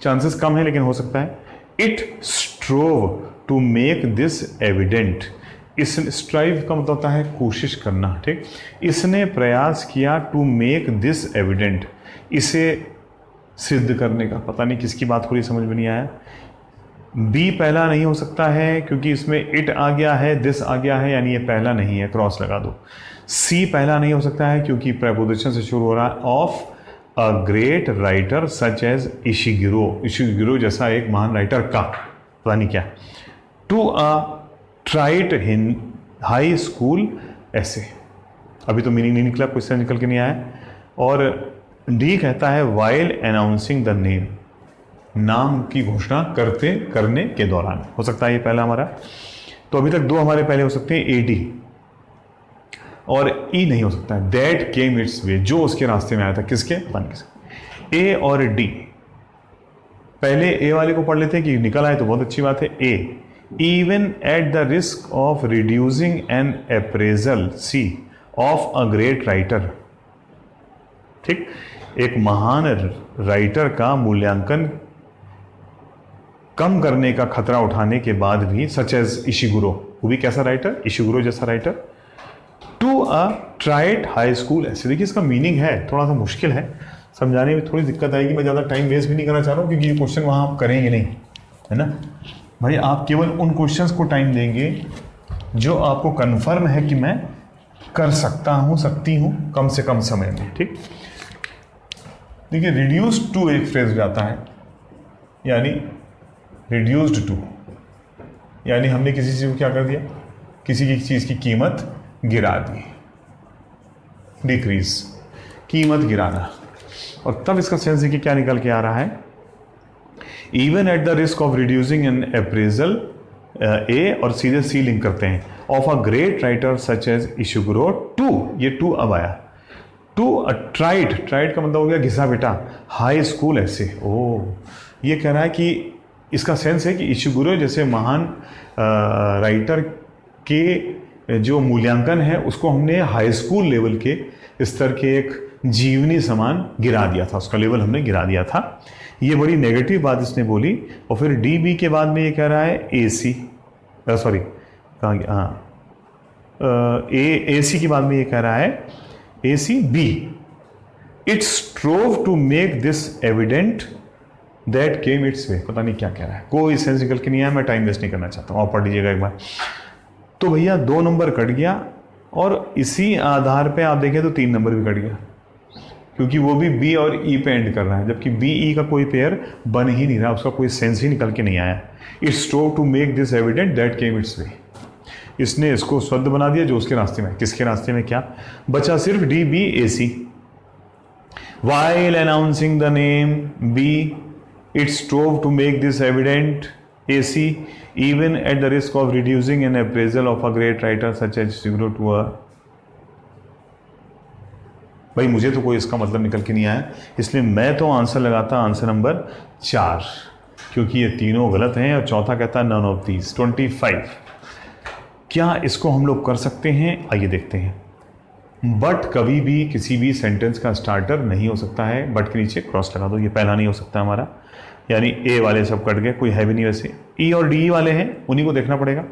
चांसेस कम है लेकिन हो सकता है। It strove to make this evident, इस स्ट्राइव का मतलब होता है कोशिश करना, ठीक। इसने प्रयास किया टू मेक दिस एविडेंट, इसे सिद्ध करने का। पता नहीं किसकी बात हो रही, समझ में नहीं आया। बी पहला नहीं हो सकता है क्योंकि इसमें इट आ गया है, दिस आ गया है, यानी ये पहला नहीं है, क्रॉस लगा दो। सी पहला नहीं हो सकता है क्योंकि प्रपोजिशन से शुरू हो रहा है, of a great writer such as Ishiguro, Ishiguro जैसा एक महान राइटर का, पता नहीं क्या। To a trite in high school ऐसे, अभी तो मीनिंग नहीं निकला, क्वेश्चन निकल के नहीं आया। और डी कहता है वाइल अनाउंसिंग द नेम, नाम की घोषणा करने के दौरान, हो सकता है ये पहला हमारा। तो अभी तक दो हमारे पहले हो सकते हैं, ए डी, और ई नहीं हो सकता है, दैट केम इट्स वे, जो उसके रास्ते में आया था। किसके? पता नहीं किसके। ए और डी, पहले ए वाले को पढ़ लेते हैं कि निकल आए तो बहुत अच्छी बात है। A, even at the risk of reducing an appraisal C of a great writer, ठीक। एक महान राइटर का मूल्यांकन कम करने का खतरा उठाने के बाद भी, सच एज इशिगुरो, वो भी कैसा राइटर? इशिगुरो जैसा writer. To a trite high school ऐसे, देखिए इसका मीनिंग है, थोड़ा सा मुश्किल है समझाने में, थोड़ी दिक्कत आएगी। मैं ज़्यादा टाइम वेस्ट भी नहीं करना चाह रहा हूँ क्योंकि ये क्वेश्चन वहाँ आप करेंगे नहीं, है ना भाई। आप केवल उन क्वेश्चंस को टाइम देंगे जो आपको कंफर्म है कि मैं कर सकता हूँ, सकती हूँ कम से कम समय में, ठीक। देखिए रिड्यूस्ड टू एक फ्रेज आता है, यानी रिड्यूस्ड टू, यानी हमने किसी चीज़ को क्या कर दिया, किसी की चीज़ की कीमत गिरा दी, डिक्रीज, कीमत गिराना। और तब इसका सेंस देखिए क्या निकल के आ रहा है, even at the risk of reducing an appraisal, A और सीधे सी लिंक करते हैं, of a great writer such as Ishiguro to, ये टू अब आया, टू अ ट्राइट, ट्राइट का मतलब हो गया घिसा बेटा, हाई स्कूल ऐसे। ओ, ये कह रहा है कि इसका सेंस है कि इशिगुरो जैसे महान राइटर के जो मूल्यांकन है उसको हमने हाई स्कूल लेवल के स्तर के एक जीवनी समान गिरा दिया था, उसका लेवल हमने गिरा दिया था। ये बड़ी नेगेटिव बात इसने बोली। और फिर डी बी के बाद में ये कह रहा है ए सी, सॉरी कहाँ गया, हाँ ए सी के बाद में ये कह रहा है A C B, it strove to make this evident that came its way, पता नहीं क्या कह रहा है, कोई सेंस निकल के नहीं आया, मैं टाइम वेस्ट नहीं करना चाहता हूँ, आप पढ़ लीजिएगा एक बार। तो भैया 2 नंबर कट गया, और इसी आधार पे आप देखें तो 3 नंबर भी कट गया, क्योंकि वो भी बी और ई पे एंड कर रहा है, जबकि बी ई का कोई पेयर बन ही नहीं रहा, उसका कोई सेंस ही निकल के नहीं आया। It strove to make this evident that came its way, इसने इसको शुद्ध बना दिया जो उसके रास्ते में। किसके रास्ते में? क्या बचा? सिर्फ D B A C. While announcing the name B, it strove to make this evident AC, even at the risk of reducing an appraisal of a great writer such as Shiguro to a, भाई मुझे तो कोई इसका मतलब निकल के नहीं आया, इसलिए मैं तो आंसर लगाता आंसर नंबर 4, क्योंकि ये तीनों गलत हैं और चौथा कहता है नन ऑफ दीज। 25, क्या इसको हम लोग कर सकते हैं? आइए देखते हैं। बट कभी भी किसी भी सेंटेंस का स्टार्टर नहीं हो सकता है, बट के नीचे क्रॉस लगा दो, ये पहला नहीं हो सकता हमारा। यानी ए वाले सब कट गए, कोई है भी नहीं वैसे। ई और डी वाले हैं, उन्हीं को देखना पड़ेगा।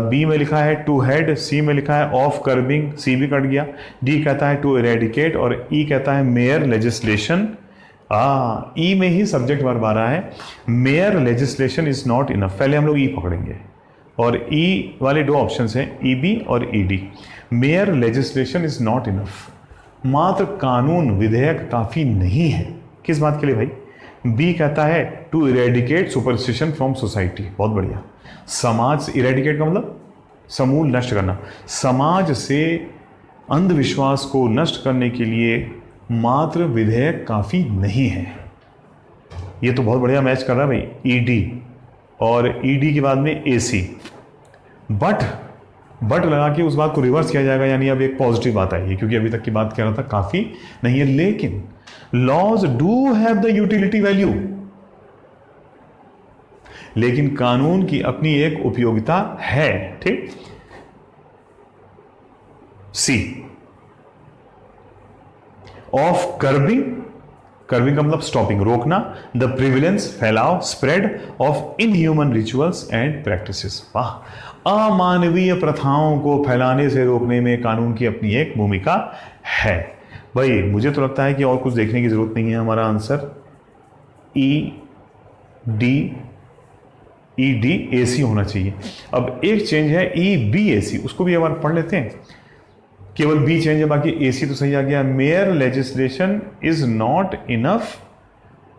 बी में लिखा है टू हेड, सी में लिखा है ऑफ कर्बिंग, सी भी कट गया। डी कहता है टू इरेडिकेट और ई कहता है मेयर लेजिस्लेशन। ई में ही सब्जेक्ट वर्ब आ रहा है। Mayor legislation is not enough, पहले हम लोग ई पकड़ेंगे और ई वाले दो ऑप्शन हैं, ई बी और E D. Mayor legislation is not enough, मात्र कानून विधेयक काफ़ी नहीं है। किस बात के लिए भाई? बी कहता है to eradicate superstition from society, बहुत बढ़िया। समाज, इरेडिकेट का मतलब समूल नष्ट करना, समाज से अंधविश्वास को नष्ट करने के लिए मात्र विधेयक काफ़ी नहीं है। ये तो बहुत बढ़िया मैच कर रहा है भाई, ईडी और ईडी के बाद में एसी। बट लगा के उस बात को रिवर्स किया जाएगा, यानी अब एक पॉजिटिव बात आई है, क्योंकि अभी तक की बात कर रहा था काफ़ी नहीं है। लेकिन laws do have the utility value, लेकिन कानून की अपनी एक उपयोगिता है, ठीक। सी ऑफ कर्बिंग, कर्बिंग का मतलब स्टॉपिंग, रोकना, द प्रिविलेंस, फैलाव, spread of inhuman rituals and practices. वाह, अमानवीय प्रथाओं को फैलाने से रोकने में कानून की अपनी एक भूमिका है। भाई मुझे तो लगता है कि और कुछ देखने की जरूरत नहीं है, हमारा आंसर ई डी ए सी होना चाहिए। अब एक चेंज है ई बी ए सी, उसको भी एक बार पढ़ लेते हैं। केवल बी चेंज है, बाकी ए सी तो सही आ गया। Mere legislation is not enough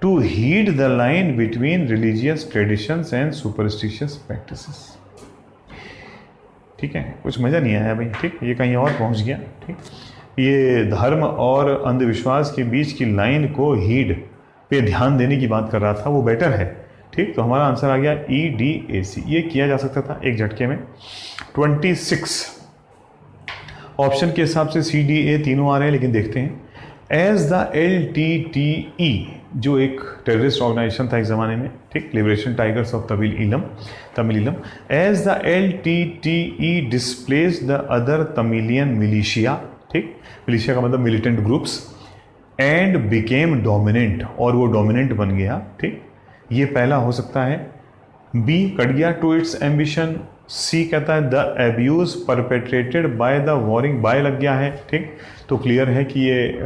to heed the line between religious traditions and superstitious practices. ठीक है, कुछ मजा नहीं आया भाई, ठीक, ये कहीं और पहुंच गया, ठीक। ये धर्म और अंधविश्वास के बीच की लाइन को हीड पे ध्यान देने की बात कर रहा था, वो बेटर है, ठीक। तो हमारा आंसर आ गया ई डी ए सी। ये किया जा सकता था एक झटके में। 26 ऑप्शन के हिसाब से सी डी ए तीनों आ रहे हैं, लेकिन देखते हैं। एज द LTTE, जो एक टेररिस्ट ऑर्गेनाइजेशन था एक ज़माने में, ठीक, Liberation Tigers of Tamil Eelam. As the LTTE displace the other Tamilian militia, ठीक, मिलिशिया का मतलब militant groups, and became dominant, और वो डोमिनेंट बन गया, ठीक। ये पहला हो सकता है। बी कट गया, टू इट्स एम्बिशन। सी कहता है the abuse perpetrated by the warring, by लग गया है, ठीक, तो क्लियर है कि ये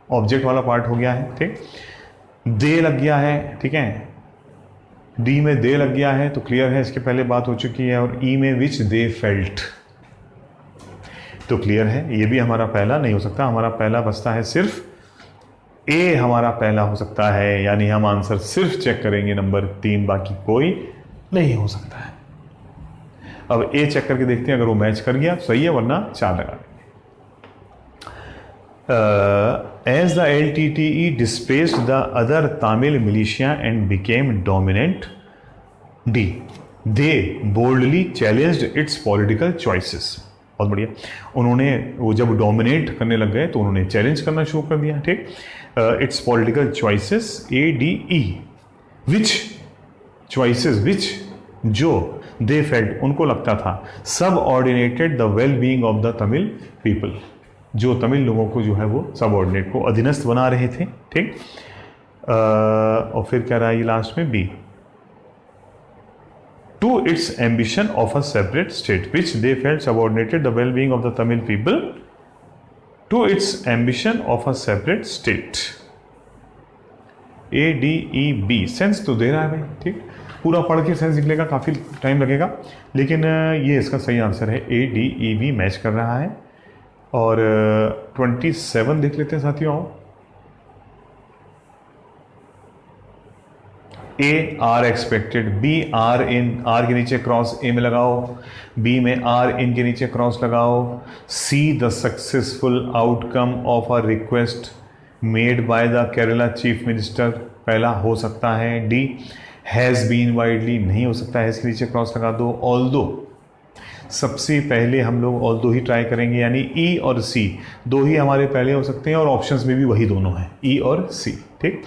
ऑब्जेक्ट वाला पार्ट हो गया है, ठीक। दे लग गया है, ठीक है, डी में दे लग गया है तो क्लियर है, इसके पहले बात हो चुकी है। और ई में विच दे फेल्ट, तो क्लियर है, ये भी हमारा पहला नहीं हो सकता। हमारा पहला बचता है सिर्फ ए, हमारा पहला हो सकता है, यानी हम आंसर सिर्फ चेक करेंगे नंबर 3, बाकी कोई नहीं हो सकता है। अब ए चेक करके देखते हैं, अगर वो मैच कर गया सही है, वरना 4 लगा देंगे। As the LTTE displaced the other Tamil militia and became dominant. D, they boldly challenged its political choices, बहुत बढ़िया। उन्होंने, वो जब डोमिनेट करने लग गए तो उन्होंने चैलेंज करना शुरू कर दिया, ठीक। Its political choices, ADE। Which choices, which, जो, दे फेल्ट, उनको लगता था, subordinated the well being of the Tamil people, जो तमिल लोगों को जो है वो सब ऑर्डिनेट को, अधीनस्थ बना रहे थे, ठीक। और फिर क्या रहा ये लास्ट में, B, to its ambition of a separate state, which they felt subordinated the well-being of the Tamil people to its ambition of a separate state. ADEB, sense तो दे रहा है भाई, ठीक, पूरा पढ़ के सेंस निकलेगा, काफ़ी टाइम लगेगा, लेकिन ये इसका सही आंसर है। ADEB मैच कर रहा है। और 27 देख लेते हैं साथियों। A are expected, B are in, are के नीचे क्रॉस ए में लगाओ, बी में आर इन के नीचे क्रॉस लगाओ। See the successful outcome of a request made by the Kerala chief minister, पहला हो सकता है। डी हैज़ बीन वाइडली, नहीं हो सकता है, इसके नीचे क्रॉस लगा दो। ऑल्दो, सबसे पहले हम लोग ऑल्दो ही ट्राई करेंगे, यानी ई और सी दो ही हमारे पहले हो सकते हैं, और ऑप्शंस में भी वही दोनों हैं, ई और सी, ठीक।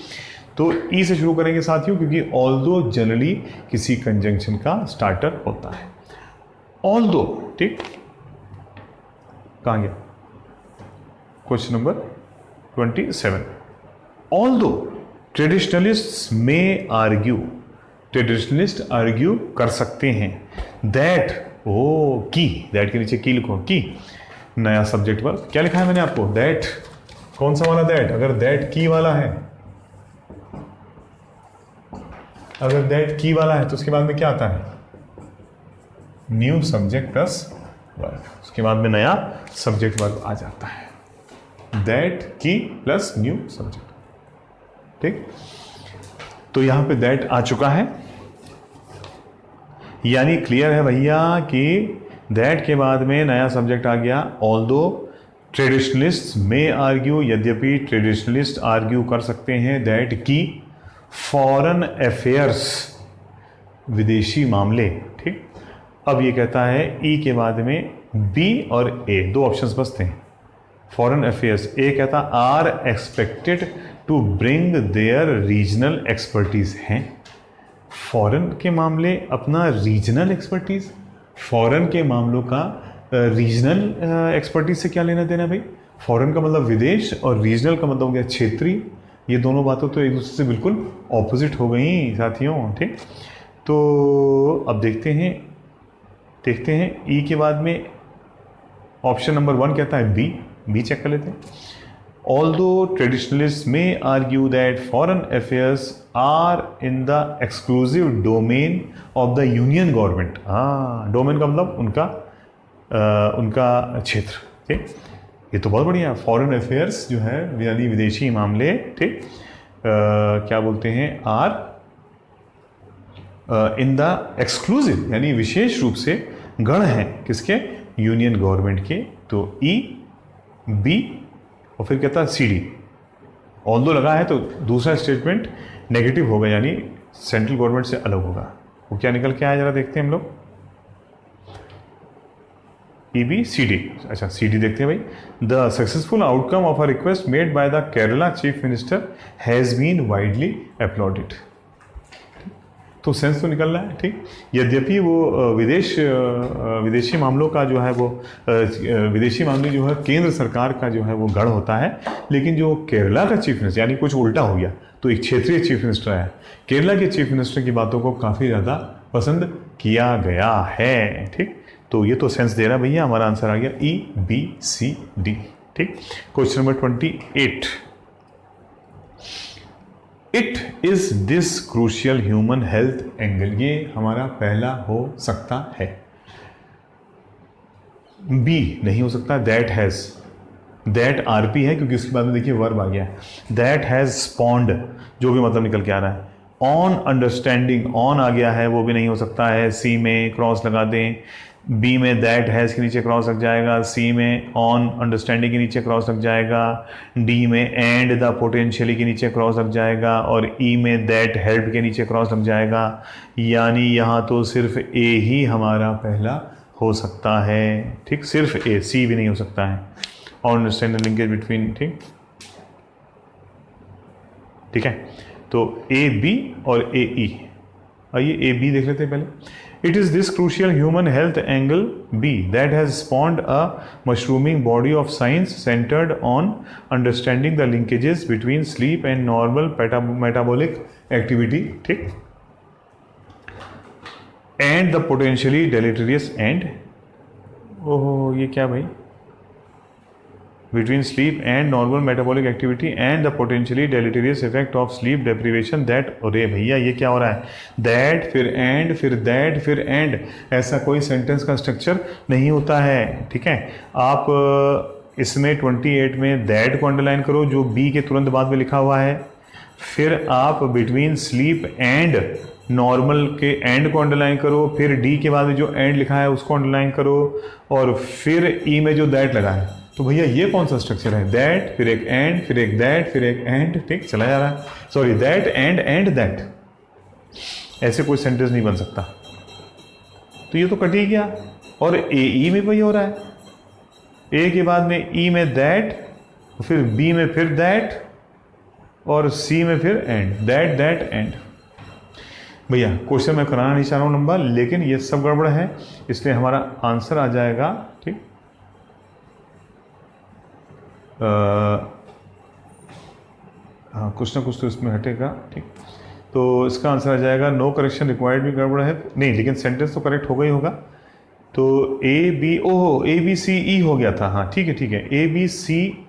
तो ई से शुरू करेंगे साथियों, क्योंकि ऑल्दो जनरली किसी कंजंक्शन का स्टार्टर होता है। ऑल्दो, ठीक, कहाँ गया question number 27। Although traditionalist may argue, traditionalist argue कर सकते हैं दैट, ओ की, दैट के नीचे की लिखो, की नया सब्जेक्ट वर्ब क्या लिखा है मैंने आपको, दैट, कौन सा वाला दैट, अगर दैट की वाला है, अगर दैट की वाला है तो उसके बाद में क्या आता है, न्यू सब्जेक्ट प्लस वर्ब, उसके बाद में नया सब्जेक्ट वर्ब आ जाता है, दैट की प्लस न्यू सब्जेक्ट, ठीक। तो यहां पे दैट आ चुका है, यानी क्लियर है भैया कि दैट के बाद में नया सब्जेक्ट आ गया। ऑल्दो ट्रेडिशनलिस्ट में आर्ग्यू, यद्यपि ट्रेडिशनलिस्ट आर्ग्यू कर सकते हैं दैट की फॉरेन अफेयर्स, विदेशी मामले, ठीक। अब ये कहता है ई के बाद में बी और ए, दो ऑप्शंस बचते हैं। फॉरेन अफेयर्स, ए कहता are expected to bring their regional expertise हैं। फॉरेन के मामले अपना रीजनल एक्सपर्टीज, फॉरेन के मामलों का रीजनल एक्सपर्टीज से क्या लेना देना भाई। फॉरेन का मतलब विदेश और रीजनल का मतलब हो गया क्षेत्रीय। ये दोनों बातों तो एक दूसरे से बिल्कुल ऑपोजिट हो गई साथियों, ठीक। तो अब देखते हैं ई के बाद में ऑप्शन नंबर 1 कहता है बी चेक कर लेते हैं। Although traditionalist may argue that foreign affairs are in the exclusive domain of the union government. हाँ, डोमेन का मतलब उनका क्षेत्र, ठीक। ये तो बहुत बढ़िया। फॉरेन अफेयर्स जो है यानी विदेशी मामले, ठीक, क्या बोलते हैं, आर इन द एक्सक्लूसिव यानी विशेष रूप से गण हैं किसके, यूनियन गवर्नमेंट के। तो ई बी और फिर कहता है सी डी। ऑल्दो लगा है तो दूसरा स्टेटमेंट नेगेटिव होगा यानी सेंट्रल गवर्नमेंट से अलग होगा। वो क्या निकल के आया जरा देखते हैं हम लोग। ई बी सी डी, अच्छा सी डी देखते हैं भाई। The successful outcome of a request made by the Kerala chief minister has been widely uploaded. तो सेंस तो निकल रहा है, ठीक। यद्यपि वो विदेशी मामलों का जो है वो विदेशी मामले जो है केंद्र सरकार का जो है वो गढ़ होता है, लेकिन जो केरला का चीफ मिनिस्टर यानी कुछ उल्टा हो गया, तो एक क्षेत्रीय चीफ मिनिस्टर है, केरला के चीफ मिनिस्टर की बातों को काफ़ी ज़्यादा पसंद किया गया है, ठीक। तो ये तो सेंस दे रहा है भैया। हमारा आंसर आ गया ई बी सी डी, ठीक। Question number 28, it is this crucial human health angle, ये हमारा पहला हो सकता है। बी नहीं हो सकता, दैट हैज, दैट आरपी है क्योंकि उसके बाद में देखिए वर्ब आ गया है। दैट हैज स्पॉन्ड, जो भी मतलब निकल के आ रहा है। ऑन अंडरस्टैंडिंग, ऑन आ गया है, वो भी नहीं हो सकता है। सी में क्रॉस लगा दें, बी में दैट हैज़ के नीचे क्रॉस लग जाएगा, सी में ऑन अंडरस्टैंडिंग के नीचे क्रॉस लग जाएगा, डी में एंड द पोटेंशियली के नीचे क्रॉस लग जाएगा, और ई में दैट हेल्प के नीचे क्रॉस लग जाएगा। यानी यहाँ तो सिर्फ ए ही हमारा पहला हो सकता है, ठीक। सिर्फ ए, सी भी नहीं हो सकता है। On understand the linkage between, ठीक, ठीक है। तो ए बी और ए ई, आइए ए बी देख लेते हैं पहले। It is this crucial human health angle B that has spawned a mushrooming body of science centered on understanding the linkages between sleep and normal metabolic activity, ठीक, and the potentially deleterious and, ओहो ये क्या भाई, between sleep and normal metabolic activity and the potentially deleterious effect of sleep deprivation that, अरे भैया ये क्या हो रहा है, that फिर and फिर that फिर and, ऐसा कोई सेंटेंस का स्ट्रक्चर नहीं होता है, ठीक है। आप इसमें 28 में that को अंडरलाइन करो जो B के तुरंत बाद में लिखा हुआ है, फिर आप बिटवीन स्लीप एंड नॉर्मल के एंड को अंडरलाइन करो, फिर डी के बाद में जो एंड लिखा है उसको अंडरलाइन करो, और फिर ई में जो दैट लगा है। तो भैया ये कौन सा स्ट्रक्चर है, दैट फिर एक एंड फिर एक दैट फिर एक एंड, ठीक, चला जा रहा है। सॉरी, दैट एंड दैट, ऐसे कोई सेंटेंस नहीं बन सकता। तो ये तो कट ही गया। और ए ई में वही हो रहा है, ए के बाद में ई में दैट, फिर बी में फिर दैट, और सी में फिर एंड, दैट एंड। भैया क्वेश्चन मैं कराना नहीं चाह रहा हूँ लंबा, लेकिन ये सब गड़बड़ है, इसलिए हमारा आंसर आ जाएगा, ठीक, हाँ कुछ ना कुछ तो इसमें हटेगा, ठीक। तो इसका आंसर आ जाएगा नो करेक्शन रिक्वायर्ड भी गड़बड़ है नहीं, लेकिन सेंटेंस तो करेक्ट होगा ही होगा। तो A B oh A B C ई हो गया था, हाँ ठीक है ठीक है। ए बी सी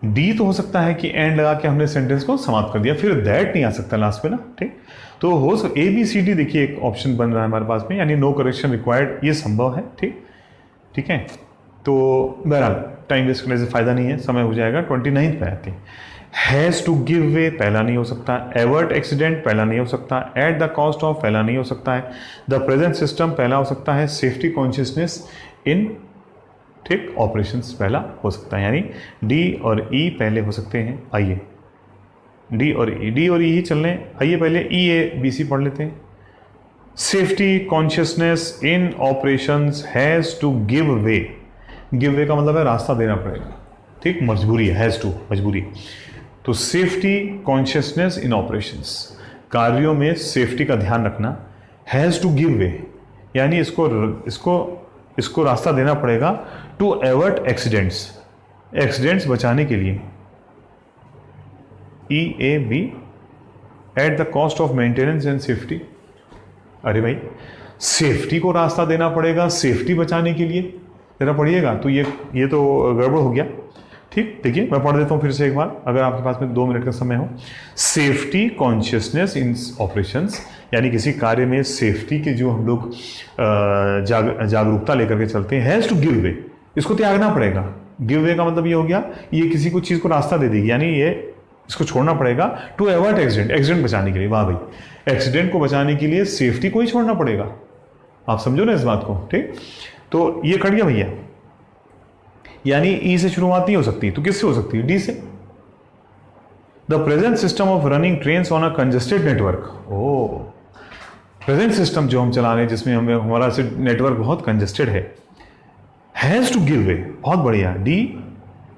डी तो हो सकता है कि एंड लगा के हमने सेंटेंस को समाप्त कर दिया, फिर दैट नहीं आ सकता लास्ट में ना, ठीक। तो हो सकता ए बी सी डी, देखिए एक ऑप्शन बन रहा है हमारे पास में, यानी नो करेक्शन रिक्वायर्ड, ये संभव है, ठीक ठीक है। तो बहरहाल टाइम वेस्ट करने से फायदा नहीं है, समय हो जाएगा। 29 पे आते हैं। हैज़ टू गिव वे पहला नहीं हो सकता, एवर्ट एक्सीडेंट पहला नहीं हो सकता, एट द कॉस्ट ऑफ पहला नहीं हो सकता है, द प्रेजेंट सिस्टम पहला हो सकता है, सेफ्टी कॉन्शियसनेस इन, ठीक, ऑपरेशंस पहला हो सकता है, यानी डी और ई पहले हो सकते हैं। आइए डी और ई ही चल रहे हैं, आइए पहले ई ए बी सी पढ़ लेते हैं। Safety consciousness in operations has to give way, give way का मतलब है रास्ता देना पड़ेगा, ठीक, मजबूरी है, हैज़ टू मजबूरी। तो सेफ्टी कॉन्शियसनेस इन ऑपरेशंस, कार्यों में सेफ्टी का ध्यान रखना, हैज़ टू गिव वे यानी इसको रास्ता देना पड़ेगा, टू एवर्ट एक्सीडेंट्स, एक्सीडेंट्स बचाने के लिए, E A B, at the cost of maintenance and safety. अरे भाई सेफ्टी को रास्ता देना पड़ेगा सेफ्टी बचाने के लिए, जरा पढ़िएगा। तो ये तो गड़बड़ हो गया, ठीक। देखिए मैं पढ़ देता हूँ फिर से एक बार, अगर आपके पास में 2 मिनट का समय हो। सेफ्टी कॉन्शियसनेस इन ऑपरेशंस, यानी किसी कार्य में सेफ्टी के जो हम लोग जागरूकता लेकर के चलते हैं। हैज़ टू गिव वे, इसको त्यागना पड़ेगा। गिव वे का मतलब ये हो गया, ये किसी को चीज़ को रास्ता दे देगी, यानी ये इसको छोड़ना पड़ेगा। टू एवर्ट एक्सीडेंट, एक्सीडेंट बचाने के लिए, वाह भाई, एक्सीडेंट को बचाने के लिए सेफ्टी को ही छोड़ना पड़ेगा। आप समझो ना इस बात को, ठीक। तो ये कट गया भैया, यानी ई से शुरुआत नहीं हो सकती, तो किससे हो सकती है? डी से। The present system of running trains on a congested network. ओ, प्रेजेंट सिस्टम जो हम चला रहे हैं जिसमें हमें हमारा नेटवर्क बहुत कंजेस्टेड है, हैज़ टू गिव वे, बहुत बढ़िया,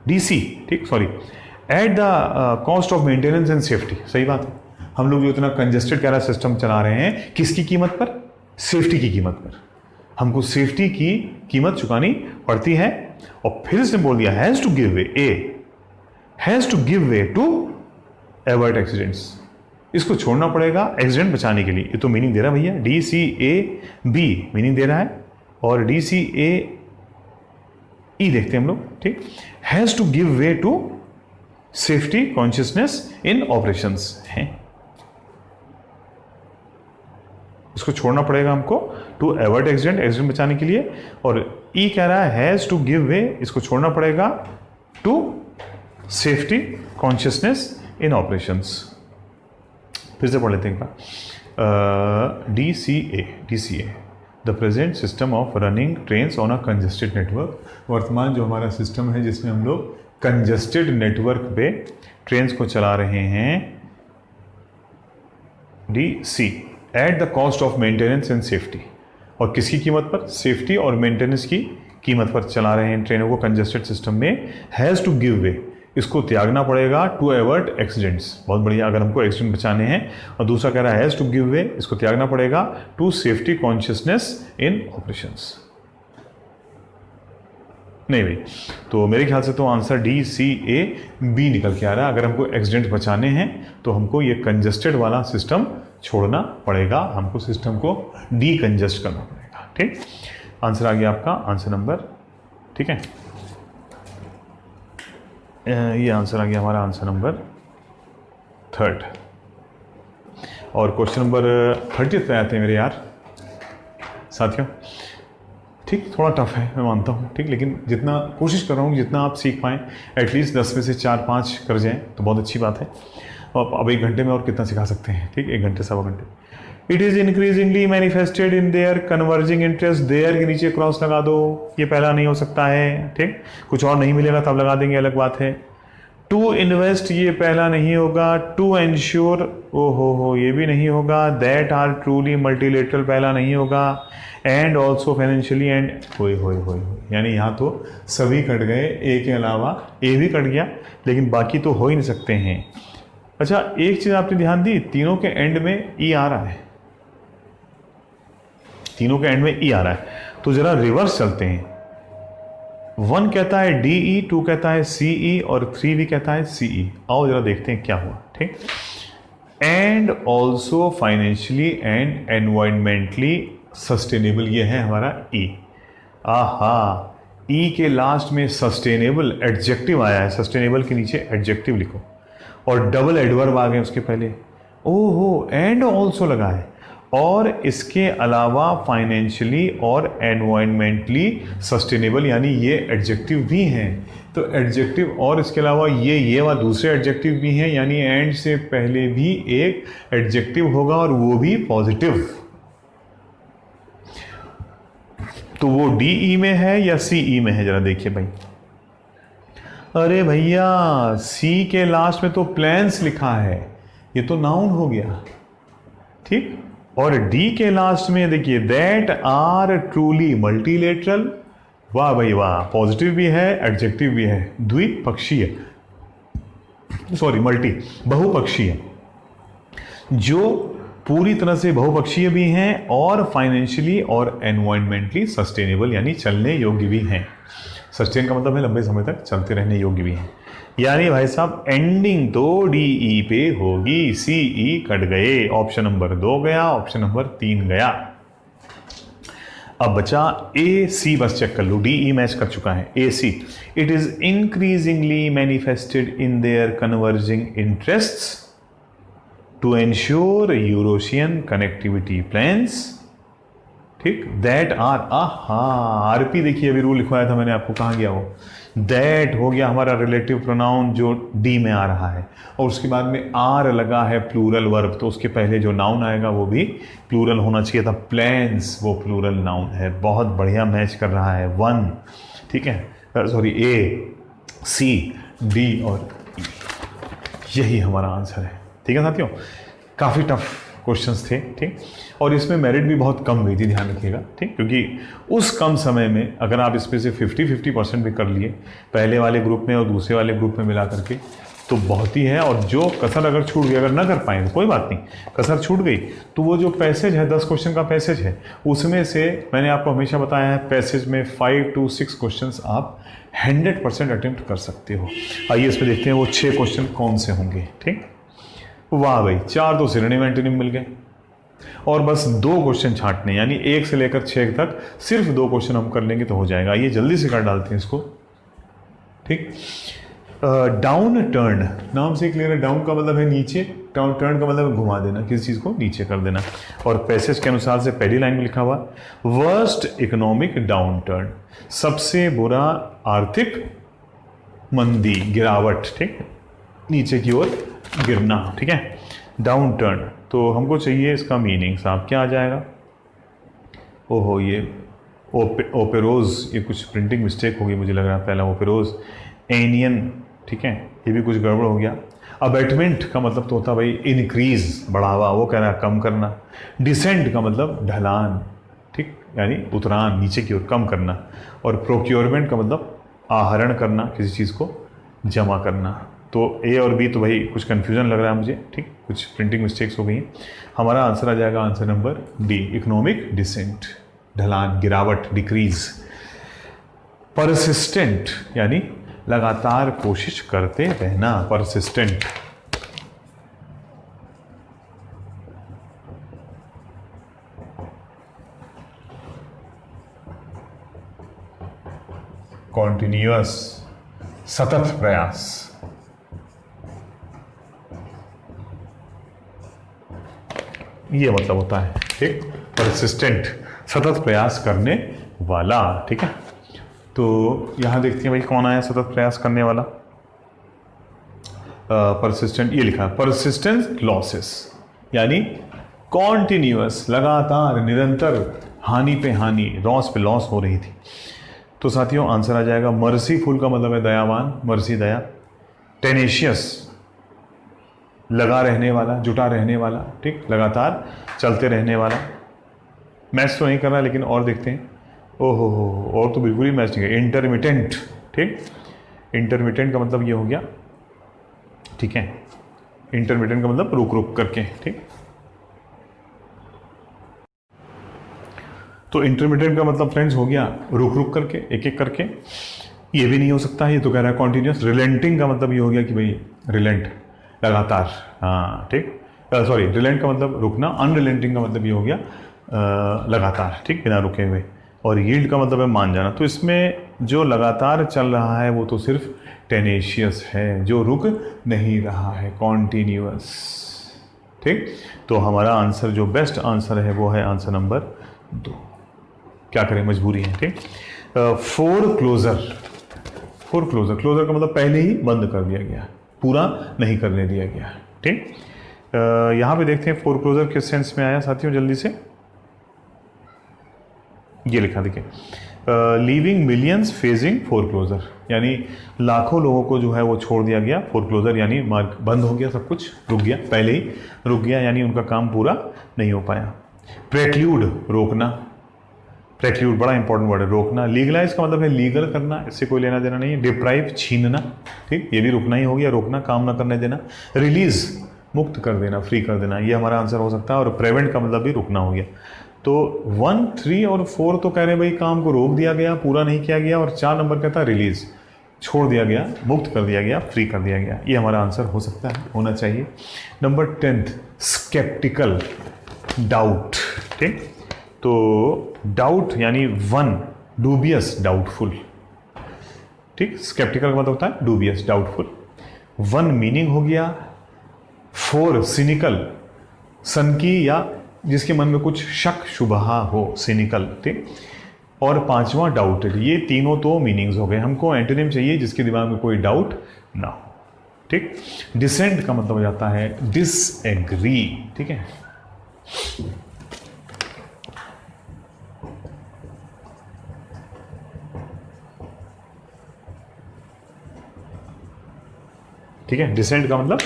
डी सी, ठीक, sorry, eight the cost of maintenance and safety. सही बात है, हम लोग जो इतना कंजेस्टेड कह रहा सिस्टम चला रहे हैं, किसकी कीमत पर? सेफ्टी की कीमत पर। हमको सेफ्टी की कीमत चुकानी पड़ती है। और फिर से बोल दिया has to give way, A has to give way to avert accidents, इसको छोड़ना पड़ेगा एक्सीडेंट बचाने के लिए। ये तो मीनिंग दे रहा है भैया, D C A B meaning दे रहा है, और डी सी ए ई देखते हैं हम लोग, ठीक। Has to give way to safety consciousness in operations है, इसको छोड़ना पड़ेगा हमको, टू एवर्ट एक्सीडेंट, एक्सीडेंट बचाने के लिए। और ई कह रहा है हैज़ टू गिव वे, इसको छोड़ना पड़ेगा, to safety consciousness in operations. फिर से पढ़ लेते हैं एक बार। D C A, the present system of running trains on a congested network, वर्तमान जो हमारा सिस्टम है जिसमें हम लोग कंजेस्टेड नेटवर्क पे ट्रेन्स को चला रहे हैं, D C, at the cost of maintenance and safety, और किसकी कीमत पर? सेफ्टी और मेंटेनेंस की कीमत पर चला रहे हैं ट्रेनों को कंजेस्टेड सिस्टम में। हैज़ टू गिव वे, इसको त्यागना पड़ेगा, टू एवर्ट एक्सीडेंट्स, बहुत बढ़िया, अगर हमको एक्सीडेंट बचाने हैं। और दूसरा कह रहा है हैज़ टू गिव वे, इसको त्यागना पड़ेगा, to safety consciousness in operations. नहीं भाई, तो मेरे ख्याल से तो answer D C A B निकल के आ रहा है। अगर हमको एक्सीडेंट बचाने हैं तो हमको ये कंजेस्टेड वाला सिस्टम छोड़ना पड़ेगा, हमको सिस्टम को डी कंजेस्ट करना पड़ेगा, ठीक। आंसर आ गया आपका, आंसर नंबर, ठीक है, ये आंसर आ गया हमारा, आंसर नंबर 3rd। और क्वेश्चन नंबर 30 पे आते हैं मेरे यार साथियों, ठीक, थोड़ा टफ है मैं मानता हूँ, ठीक, लेकिन जितना कोशिश कर रहा हूँ जितना आप सीख पाएँ, एटलीस्ट 10 में से 4-5 कर जाएँ तो बहुत अच्छी बात है। अब 1 घंटे में और कितना सिखा सकते हैं, ठीक, 1 घंटे 1.25 घंटे। It is increasingly manifested in their converging interest, their के नीचे क्रॉस लगा दो, ये पहला नहीं हो सकता है, ठीक, कुछ और नहीं मिलेगा तब लगा देंगे, अलग बात है। टू इन्वेस्ट, ये पहला नहीं होगा। टू एंश्योर, ओ हो ये भी नहीं होगा। दैट आर ट्रूली मल्टीलेटरल, पहला नहीं होगा। एंड ऑल्सो फाइनेंशियली, एंड हो, यानी यहाँ तो सभी कट गए, ए के अलावा ए भी कट गया, लेकिन बाकी तो हो ही नहीं सकते हैं। अच्छा, एक चीज़ आपने ध्यान दी, तीनों के एंड में ई आ रहा है, तीनों के एंड में ई आ रहा है, तो जरा रिवर्स चलते हैं। 1 कहता है DE, 2 कहता है CE और 3 भी कहता है CE। आओ जरा देखते हैं क्या हुआ। ठीक, and also financially and environmentally sustainable, ये है हमारा E। आहा, ई के लास्ट में सस्टेनेबल एडजेक्टिव आया है, सस्टेनेबल के नीचे एडजेक्टिव लिखो और डबल एडवर्ब आ गए उसके पहले। ओहो, एंड ऑल्सो लगा है, और इसके अलावा फाइनेंशियली और एनवायरमेंटली सस्टेनेबल, यानी ये एडजेक्टिव भी हैं। तो एडजेक्टिव और इसके अलावा ये व दूसरे एडजेक्टिव भी हैं, यानी एंड से पहले भी एक एडजेक्टिव होगा और वो भी पॉजिटिव। तो वो DE में है या CE में है, जरा देखिए भाई। अरे भैया, C के लास्ट में तो प्लान्स लिखा है, ये तो नाउन हो गया। ठीक, और D के लास्ट में देखिए दैट आर ट्रूली मल्टीलेटरल। वाह भाई वाह, पॉजिटिव भी है एडजेक्टिव भी है, द्विपक्षीय, सॉरी मल्टी, बहुपक्षीय, जो पूरी तरह से बहुपक्षीय भी हैं और फाइनेंशियली और एनवायरमेंटली सस्टेनेबल, यानी चलने योग्य भी हैं। सस्टेन का मतलब है लंबे समय तक चलते रहने योग्य भी हैं। यानी भाई साहब एंडिंग तो DE पे होगी, CE कट गए। ऑप्शन नंबर 2 गया, ऑप्शन नंबर 3 गया। अब बचा AC, बस चेक कर लो, DE मैच कर चुका है। AC, it is increasingly manifested in their converging interests to ensure Eurasian connectivity plans, ठीक, that are, RP देखिए अभी रूल लिखवाया था मैंने आपको, कहाँ गया वो, that हो गया हमारा रिलेटिव प्रोनाउन जो D में आ रहा है, और उसके बाद में R लगा है प्लूरल वर्ब, तो उसके पहले जो नाउन आएगा वो भी प्लूरल होना चाहिए था। प्लान्स वो प्लूरल नाउन है, बहुत बढ़िया मैच कर रहा है। 1, ठीक है, सॉरी A, C, D और E, यही हमारा आंसर है। ठीक है साथियों, काफ़ी टफ क्वेश्चंस थे। ठीक, और इसमें मेरिट भी बहुत कम हुई थी, ध्यान रखिएगा। ठीक, क्योंकि उस कम समय में अगर आप इसमें से 50-50% भी कर लिए, पहले वाले ग्रुप में और दूसरे वाले ग्रुप में मिला करके, तो बहुत ही है। और जो कसर अगर छूट गई, अगर ना कर पाए तो कोई बात नहीं, कसर छूट गई तो वो जो पैसेज है, 10 क्वेश्चन का पैसेज है, उसमें से मैंने आपको हमेशा बताया है पैसेज में 5 to 6 क्वेश्चन आप 100% अटेम्प्ट कर सकते हो। आइए इस पर देखते हैं वो 6 क्वेश्चन कौन से होंगे। ठीक, वाह भाई, 4 तो सिनोनिम एंटोनिम मिल गए, और बस 2 क्वेश्चन छांटने, यानी 1 से लेकर 6 तक सिर्फ 2 क्वेश्चन हम कर लेंगे तो हो जाएगा। ये जल्दी से कर डालते हैं इसको। ठीक, डाउन टर्न, नाम से क्लियर है, डाउन का मतलब है नीचे, टर्न का मतलब है घुमा देना, किसी चीज़ को नीचे कर देना। और पैसेज के अनुसार से पहली लाइन में लिखा हुआ वर्स्ट इकोनॉमिक डाउन टर्न, सबसे बुरा आर्थिक मंदी, गिरावट। ठीक, नीचे की ओर गिरना। ठीक है, डाउन टर्न, तो हमको चाहिए इसका मीनिंग साहब, क्या आ जाएगा। ओहो, ये ओपेरोज, ये कुछ प्रिंटिंग मिस्टेक होगी मुझे लग रहा है, पहला ओपेरोज, एनियन, ठीक है, ये भी कुछ गड़बड़ हो गया। अबेटमेंट का मतलब तो होता भाई इंक्रीज, बढ़ावा, वो कह रहा है कम करना। डिसेंट का मतलब ढलान, ठीक, यानी उतरान, नीचे की ओर कम करना। और प्रोक्योरमेंट का मतलब आहरण करना, किसी चीज़ को जमा करना। तो A और B तो भाई कुछ कन्फ्यूजन लग रहा है मुझे। ठीक, कुछ प्रिंटिंग मिस्टेक्स हो गई हैं। हमारा आंसर आ जाएगा answer number D, economic descent, ढलान, गिरावट, डिक्रीज। परसिस्टेंट यानी लगातार कोशिश करते रहना, परसिस्टेंट। कॉन्टिन्यूअस, सतत प्रयास। ये मतलब होता है। ठीक, परसिस्टेंट, सतत प्रयास करने वाला। ठीक है, तो यहाँ देखते हैं भाई कौन आया सतत प्रयास करने वाला। परसिस्टेंट, ये लिखा है परसिस्टेंस लॉसेस, यानी कॉन्टिन्यूअस, लगातार, निरंतर हानि पे हानि, लॉस पे लॉस हो रही थी। तो साथियों आंसर आ जाएगा मर्सीफुल का मतलब है दयावान, मर्सी दया। टेनेशियस, लगा रहने वाला, जुटा रहने वाला। ठीक, लगातार चलते रहने वाला। मैच तो नहीं कर रहा लेकिन और देखते हैं। ओहो हो, और तो बिल्कुल ही मैच नहीं है। इंटरमिटेंट, ठीक, इंटरमिटेंट का मतलब ये हो गया, ठीक है, इंटरमिटेंट का मतलब रुक रुक करके। ठीक, तो इंटरमिटेंट का मतलब फ्रेंड्स हो गया रुक रुक करके, एक एक करके। ये भी नहीं हो सकता है, ये तो कह रहा है कॉन्टिन्यूस। रिलेंटिंग का मतलब ये हो गया कि भाई रिलेंट, लगातार, हाँ ठीक, सॉरी रिलेंट का मतलब रुकना, अनरिलेंटिंग का मतलब ये हो गया लगातार, ठीक, बिना रुके हुए। और यील्ड का मतलब है मान जाना। तो इसमें जो लगातार चल रहा है वो तो सिर्फ टेनेशियस है, जो रुक नहीं रहा है कॉन्टिन्यूअस, ठीक। तो हमारा आंसर जो बेस्ट आंसर है वो है आंसर नंबर 2। क्या करें, मजबूरी है, ठीक। फोरक्लोजर, फोरक्लोजर, क्लोजर का मतलब पहले ही बंद कर दिया गया, पूरा नहीं करने दिया गया, ठीक। यहाँ पे देखते हैं फोरक्लोजर किस सेंस में आया साथियों, जल्दी से। ये लिखा देखिए, लीविंग मिलियंस फेजिंग फोरक्लोजर, यानी लाखों लोगों को जो है वो छोड़ दिया गया। फोरक्लोजर यानी मार्क बंद हो गया, सब कुछ रुक गया, पहले ही रुक गया, यानी उनका काम पूरा नहीं हो पाया। प्रेक्ल्यूड, रोकना, प्रेक्ल्यूड बड़ा इंपॉर्टेंट वर्ड है, रोकना। लीगलाइज का मतलब है लीगल करना, इससे कोई लेना देना नहीं है। डिप्राइव, छीनना, ठीक, ये भी रुकना ही हो गया, रोकना, काम ना करने देना। रिलीज, मुक्त कर देना, फ्री कर देना, ये हमारा आंसर हो सकता है। और प्रिवेंट का मतलब भी रुकना हो गया। तो 1, 3 और 4 तो कह रहे हैं भाई काम को रोक दिया गया, पूरा नहीं किया गया। और 4 नंबर कहता है रिलीज, छोड़ दिया गया, मुक्त कर दिया गया, फ्री कर दिया गया। ये हमारा आंसर हो सकता है, होना चाहिए। नंबर 10 स्केप्टिकल, डाउट, ठीक। तो डाउट यानी 1 डूबियस, डाउटफुल, ठीक। स्केप्टिकल का मतलब होता है डूबियस, डाउटफुल। 1 मीनिंग हो गया। 4 सिनिकल, सनकी या जिसके मन में कुछ शक शुबहा हो, सिनिकल, ठीक। और 5वां डाउटेड। ये तीनों तो मीनिंग्स हो गए। हमको एंटोनिम चाहिए जिसके दिमाग में कोई डाउट ना हो, ठीक। डिसेंट का मतलब हो जाता है डिसएग्री, ठीक है। ठीक है, डिसेंट का मतलब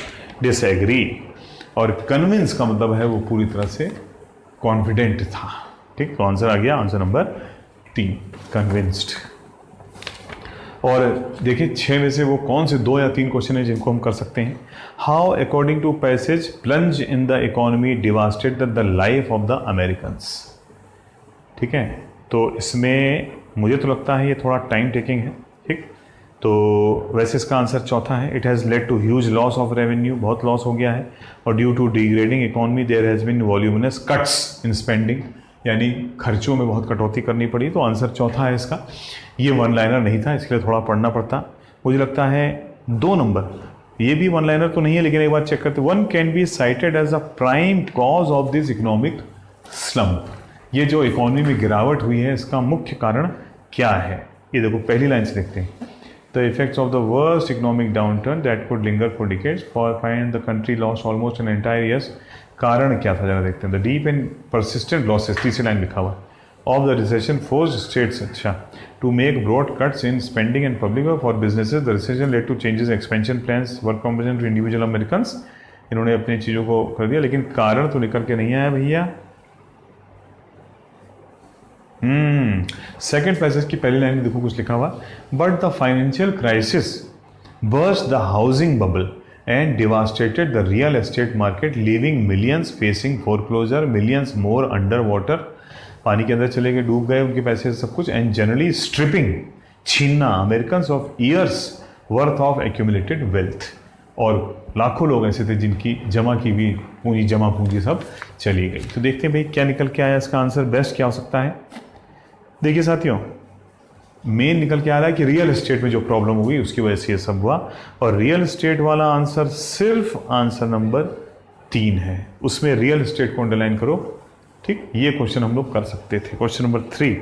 डिसएग्री। और कन्विंस का मतलब है वो पूरी तरह से कॉन्फिडेंट था, ठीक। तो आंसर आ गया आंसर नंबर 3, कन्विंस्ड। और देखिए 6 में से वो कौन से 2 या 3 क्वेश्चन है जिनको हम कर सकते हैं। How according to passage plunge in the economy devastated the life of the Americans, ठीक है। तो इसमें मुझे तो लगता है ये थोड़ा टाइम टेकिंग है, ठीक। तो वैसे इसका आंसर चौथा है। It has led to huge loss of revenue, बहुत लॉस हो गया है। और due to degrading economy there has been voluminous cuts in spending, यानी खर्चों में बहुत कटौती करनी पड़ी। तो आंसर चौथा है इसका। ये 1 लाइनर नहीं था, इसके लिए थोड़ा पढ़ना पड़ता। मुझे लगता है 2 नंबर, ये भी 1 लाइनर तो नहीं है, लेकिन एक बार चेक करते। 1 can be cited as a prime cause of this economic slump. ये जो इकोनॉमी में गिरावट हुई है इसका मुख्य कारण क्या है, ये देखो पहली लाइन से देखते हैं। The effects of the worst economic downturn that could linger for decades for find the country lost almost an entire years। कारण क्या था जरा देखते हैं। The deep and persistent losses, तीसरी लाइन लिखा हुआ, of the recession forced states अच्छा to make broad cuts in spending and public work for businesses। The recession led to changes in expansion plans, work compensation to individual Americans। इन्होंने अपनी चीज़ों को कर दिया, लेकिन कारण तो निकल के नहीं आया भैया। सेकेंड पैसेज की पहली लाइन में देखो कुछ लिखा हुआ, but the financial crisis burst the housing bubble and devastated the real estate market, leaving millions facing foreclosure, millions more under water, पानी के अंदर चले गए, डूब गए उनके पैसे सब कुछ। एंड जनरली स्ट्रिपिंग, छीनना American of years worth of accumulated wealth. और लाखों लोग ऐसे थे जिनकी जमा की हुई पूंजी, जमा पूंजी सब चली गई। तो देखते हैं भाई क्या निकल के आया, इसका आंसर बेस्ट क्या हो सकता है। देखिए साथियों, मेन निकल के आ रहा है कि रियल एस्टेट में जो प्रॉब्लम हुई उसकी वजह से ये सब हुआ। और रियल एस्टेट वाला आंसर सिर्फ आंसर नंबर 3 है, उसमें रियल एस्टेट को अंडरलाइन करो, ठीक। ये क्वेश्चन हम लोग कर सकते थे। Question number 3,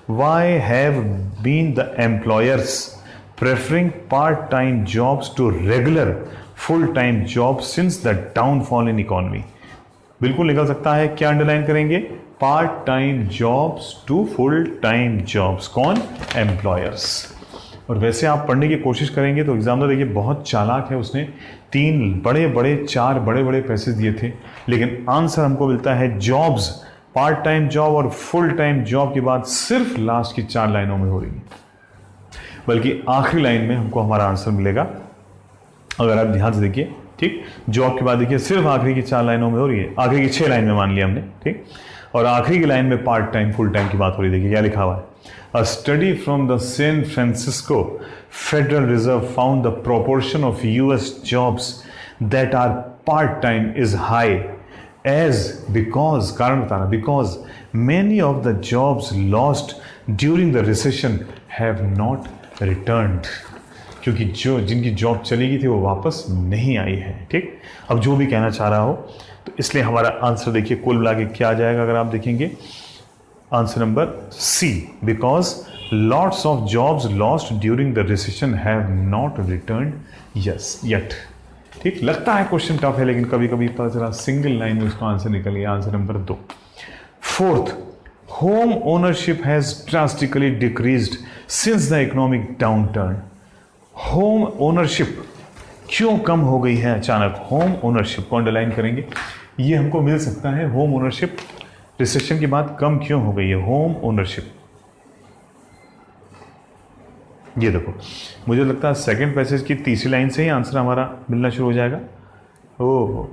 why have been the employers preferring part time jobs to regular full time jobs since the downfall in economy. बिल्कुल निकल सकता है, क्या अंडरलाइन करेंगे, part time jobs to full time jobs. कौन, एम्प्लॉयर्स। और वैसे आप पढ़ने की कोशिश करेंगे तो एग्जामिनर देखिए बहुत चालाक है, उसने 4 बड़े बड़े पैसेज दिए थे, लेकिन आंसर हमको मिलता है जॉब्स, पार्ट टाइम जॉब और फुल टाइम जॉब की बात सिर्फ लास्ट की 4 लाइनों में हो रही है, बल्कि आखिरी लाइन में हमको हमारा आंसर मिलेगा। अगर आप ध्यान से देखिए, ठीक। जॉब के बाद देखिए सिर्फ आखिरी की 4 लाइनों में हो रही है, आखिरी की 6 लाइन में मान लिया हमने, ठीक। और आखिरी की लाइन में पार्ट टाइम फुल टाइम की बात हो रही, देखिए क्या लिखा हुआ है, a study from the San Francisco Federal Reserve found the proportion of US jobs that are part time is high as because, कारण बताना, because many of the jobs lost during the recession have not returned, क्योंकि जो जिनकी जॉब चली गई थी वो वापस नहीं आई है। ठीक, अब जो भी कहना चाह रहा हो, तो इसलिए हमारा आंसर देखिए कुल मिला के क्या आ जाएगा, अगर आप देखेंगे answer number C, because lots of jobs lost during the recession have not return as yet. ठीक, लगता है क्वेश्चन टफ है, लेकिन कभी कभी पता चला सिंगल लाइन में उसका आंसर निकल गया, answer number 2। Fourth, home ownership has drastically decreased since the economic downturn. Home ownership क्यों कम हो गई है अचानक? होम ओनरशिप को अंडरलाइन करेंगे, ये हमको मिल सकता है। होम ओनरशिप रिसेशन के बाद कम क्यों हो गई है? होम ओनरशिप, ये देखो, मुझे लगता है सेकंड पैसेज की तीसरी लाइन से ही आंसर हमारा मिलना शुरू हो जाएगा। Oh,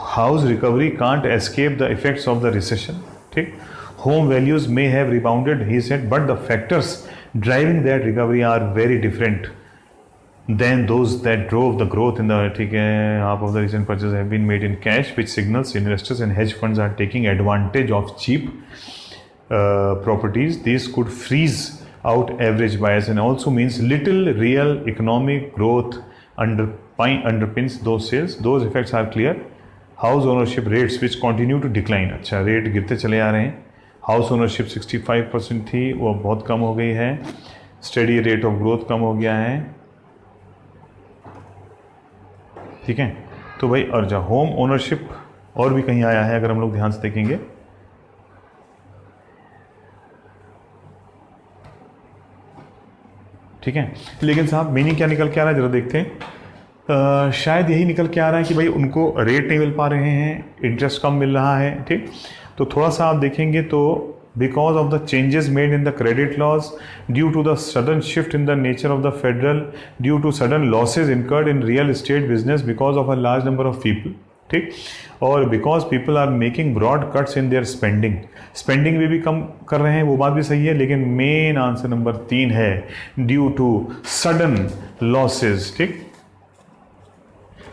house recovery can't escape the effects of the recession. ठीक, home values may have rebounded he said, but the factors driving that recovery are very different than those that drove the growth in the, ठीक है, half of the recent purchase have been made in cash which signals investors and hedge funds are taking advantage of cheap properties. These could freeze out average buyers and also means little real economic growth underpins those sales. Those effects are clear. House ownership rates which continue to decline. अच्छा, रेट गिरते चले आ रहे हैं। हाउस ओनरशिप 65% थी, वो बहुत कम हो गई है। स्टडी रेट ऑफ ग्रोथ कम हो गया है। ठीक है, तो भाई और जो होम ओनरशिप और भी कहीं आया है, अगर हम लोग ध्यान से देखेंगे, ठीक है, लेकिन साहब मीनिंग क्या निकल के आ रहा है, जरा देखते हैं। शायद यही निकल के आ रहा है कि भाई उनको रेट नहीं मिल पा रहे हैं, इंटरेस्ट कम मिल रहा है। ठीक, तो थोड़ा सा आप देखेंगे तो because of the changes made in the credit laws, due to the sudden shift in the nature of the federal, due to sudden losses incurred in real estate business because of a large number of people. ठीक, और because people are making broad cuts in their spending, spending में भी कम कर रहे हैं, वो बात भी सही है, लेकिन मेन आंसर नंबर 3 है, ड्यू टू सडन लॉसेज। ठीक,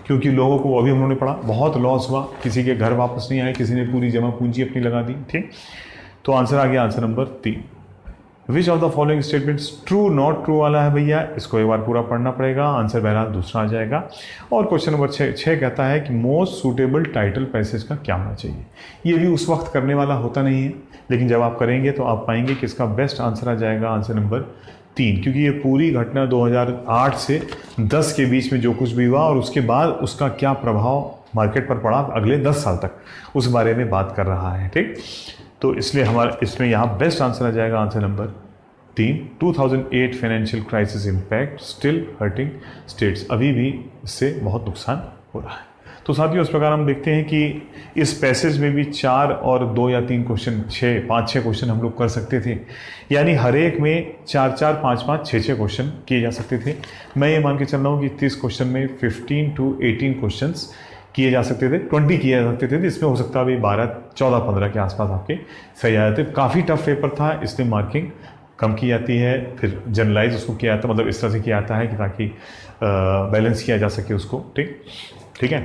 क्योंकि लोगों को, अभी हम लोगों ने पढ़ा, बहुत लॉस हुआ, किसी के घर वापस नहीं आए, किसी ने पूरी जमा पूंजी अपनी लगा दी। ठीक, तो आंसर आ गया answer number 3। Which of the following statements true not true वाला है भैया, इसको एक बार पूरा पढ़ना पड़ेगा, आंसर बहरहाल दूसरा आ जाएगा। और क्वेश्चन नंबर 6 कहता है कि मोस्ट सूटेबल टाइटल पैसेज का क्या होना चाहिए। ये भी उस वक्त करने वाला होता नहीं है, लेकिन जब आप करेंगे तो आप पाएंगे कि इसका बेस्ट आंसर आ जाएगा आंसर नंबर 3, क्योंकि ये पूरी घटना 2008 से 10 के बीच में जो कुछ भी हुआ और उसके बाद उसका क्या प्रभाव मार्केट पर पड़ा अगले 10 साल तक, उस बारे में बात कर रहा है। ठीक, तो इसलिए हमारा इसमें यहाँ बेस्ट आंसर आ जाएगा answer number 3। 2008 financial crisis impact still hurting states, अभी भी इससे बहुत नुकसान हो रहा है। तो साथियों, इस प्रकार हम देखते हैं कि इस पैसेज में भी 4 और 2 या 3 क्वेश्चन, 5-6 क्वेश्चन हम लोग कर सकते थे, यानी हर एक में 4-4, 5-5, 6-6 क्वेश्चन किए जा सकते थे। मैं ये मान के चल रहा हूँ कि 30 क्वेश्चन में 15 to 18 क्वेश्चंस किए जा सकते थे, 20 किए जा सकते थे, तो इसमें हो सकता है अभी 12, 14, 15 के आसपास आपके सही आ जाते। काफ़ी टफ पेपर था, इसलिए मार्किंग कम की जाती है, फिर जनरलाइज उसको किया जाता, मतलब इस तरह से किया जाता है कि ताकि बैलेंस किया जा सके उसको। ठीक है,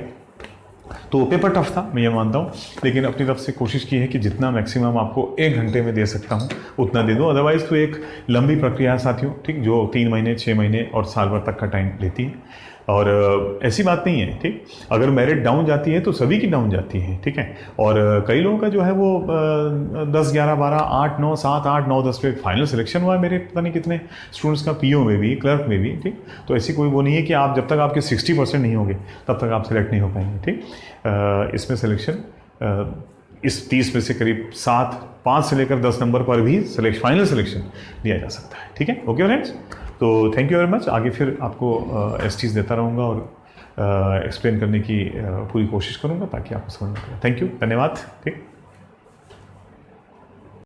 तो पेपर टफ था, मैं ये मानता हूँ, लेकिन अपनी तरफ से कोशिश की है कि जितना मैक्सिमम आपको 1 घंटे में दे सकता हूँ उतना दे दूँ। अदरवाइज़ तो एक लंबी प्रक्रिया है साथियों, ठीक, जो 3 महीने, 6 महीने और साल भर तक का टाइम लेती है। और ऐसी बात नहीं है, ठीक, अगर मेरिट डाउन जाती है तो सभी की डाउन जाती है। ठीक है, और कई लोगों का जो है वो 10, 11, 12, 8, 9, 7, 8, 9, 10 पे फाइनल सिलेक्शन हुआ है मेरे पता नहीं कितने स्टूडेंट्स का, पीओ में भी, क्लर्क में भी। ठीक, तो ऐसी कोई वो नहीं है कि आप जब तक आपके 60% नहीं होंगे तब तक आप सिलेक्ट नहीं हो पाएंगे। ठीक, इसमें सिलेक्शन इस 30 में से करीब 5 से लेकर 10 नंबर पर भी फाइनल सिलेक्शन लिया जा सकता है। ठीक है, ओके फ्रेंड्स, तो थैंक यू वेरी मच। आगे फिर आपको एसटीज देता रहूँगा और एक्सप्लेन करने की पूरी कोशिश करूँगा ताकि आपको समझ में आए। थैंक यू, धन्यवाद। ठीक।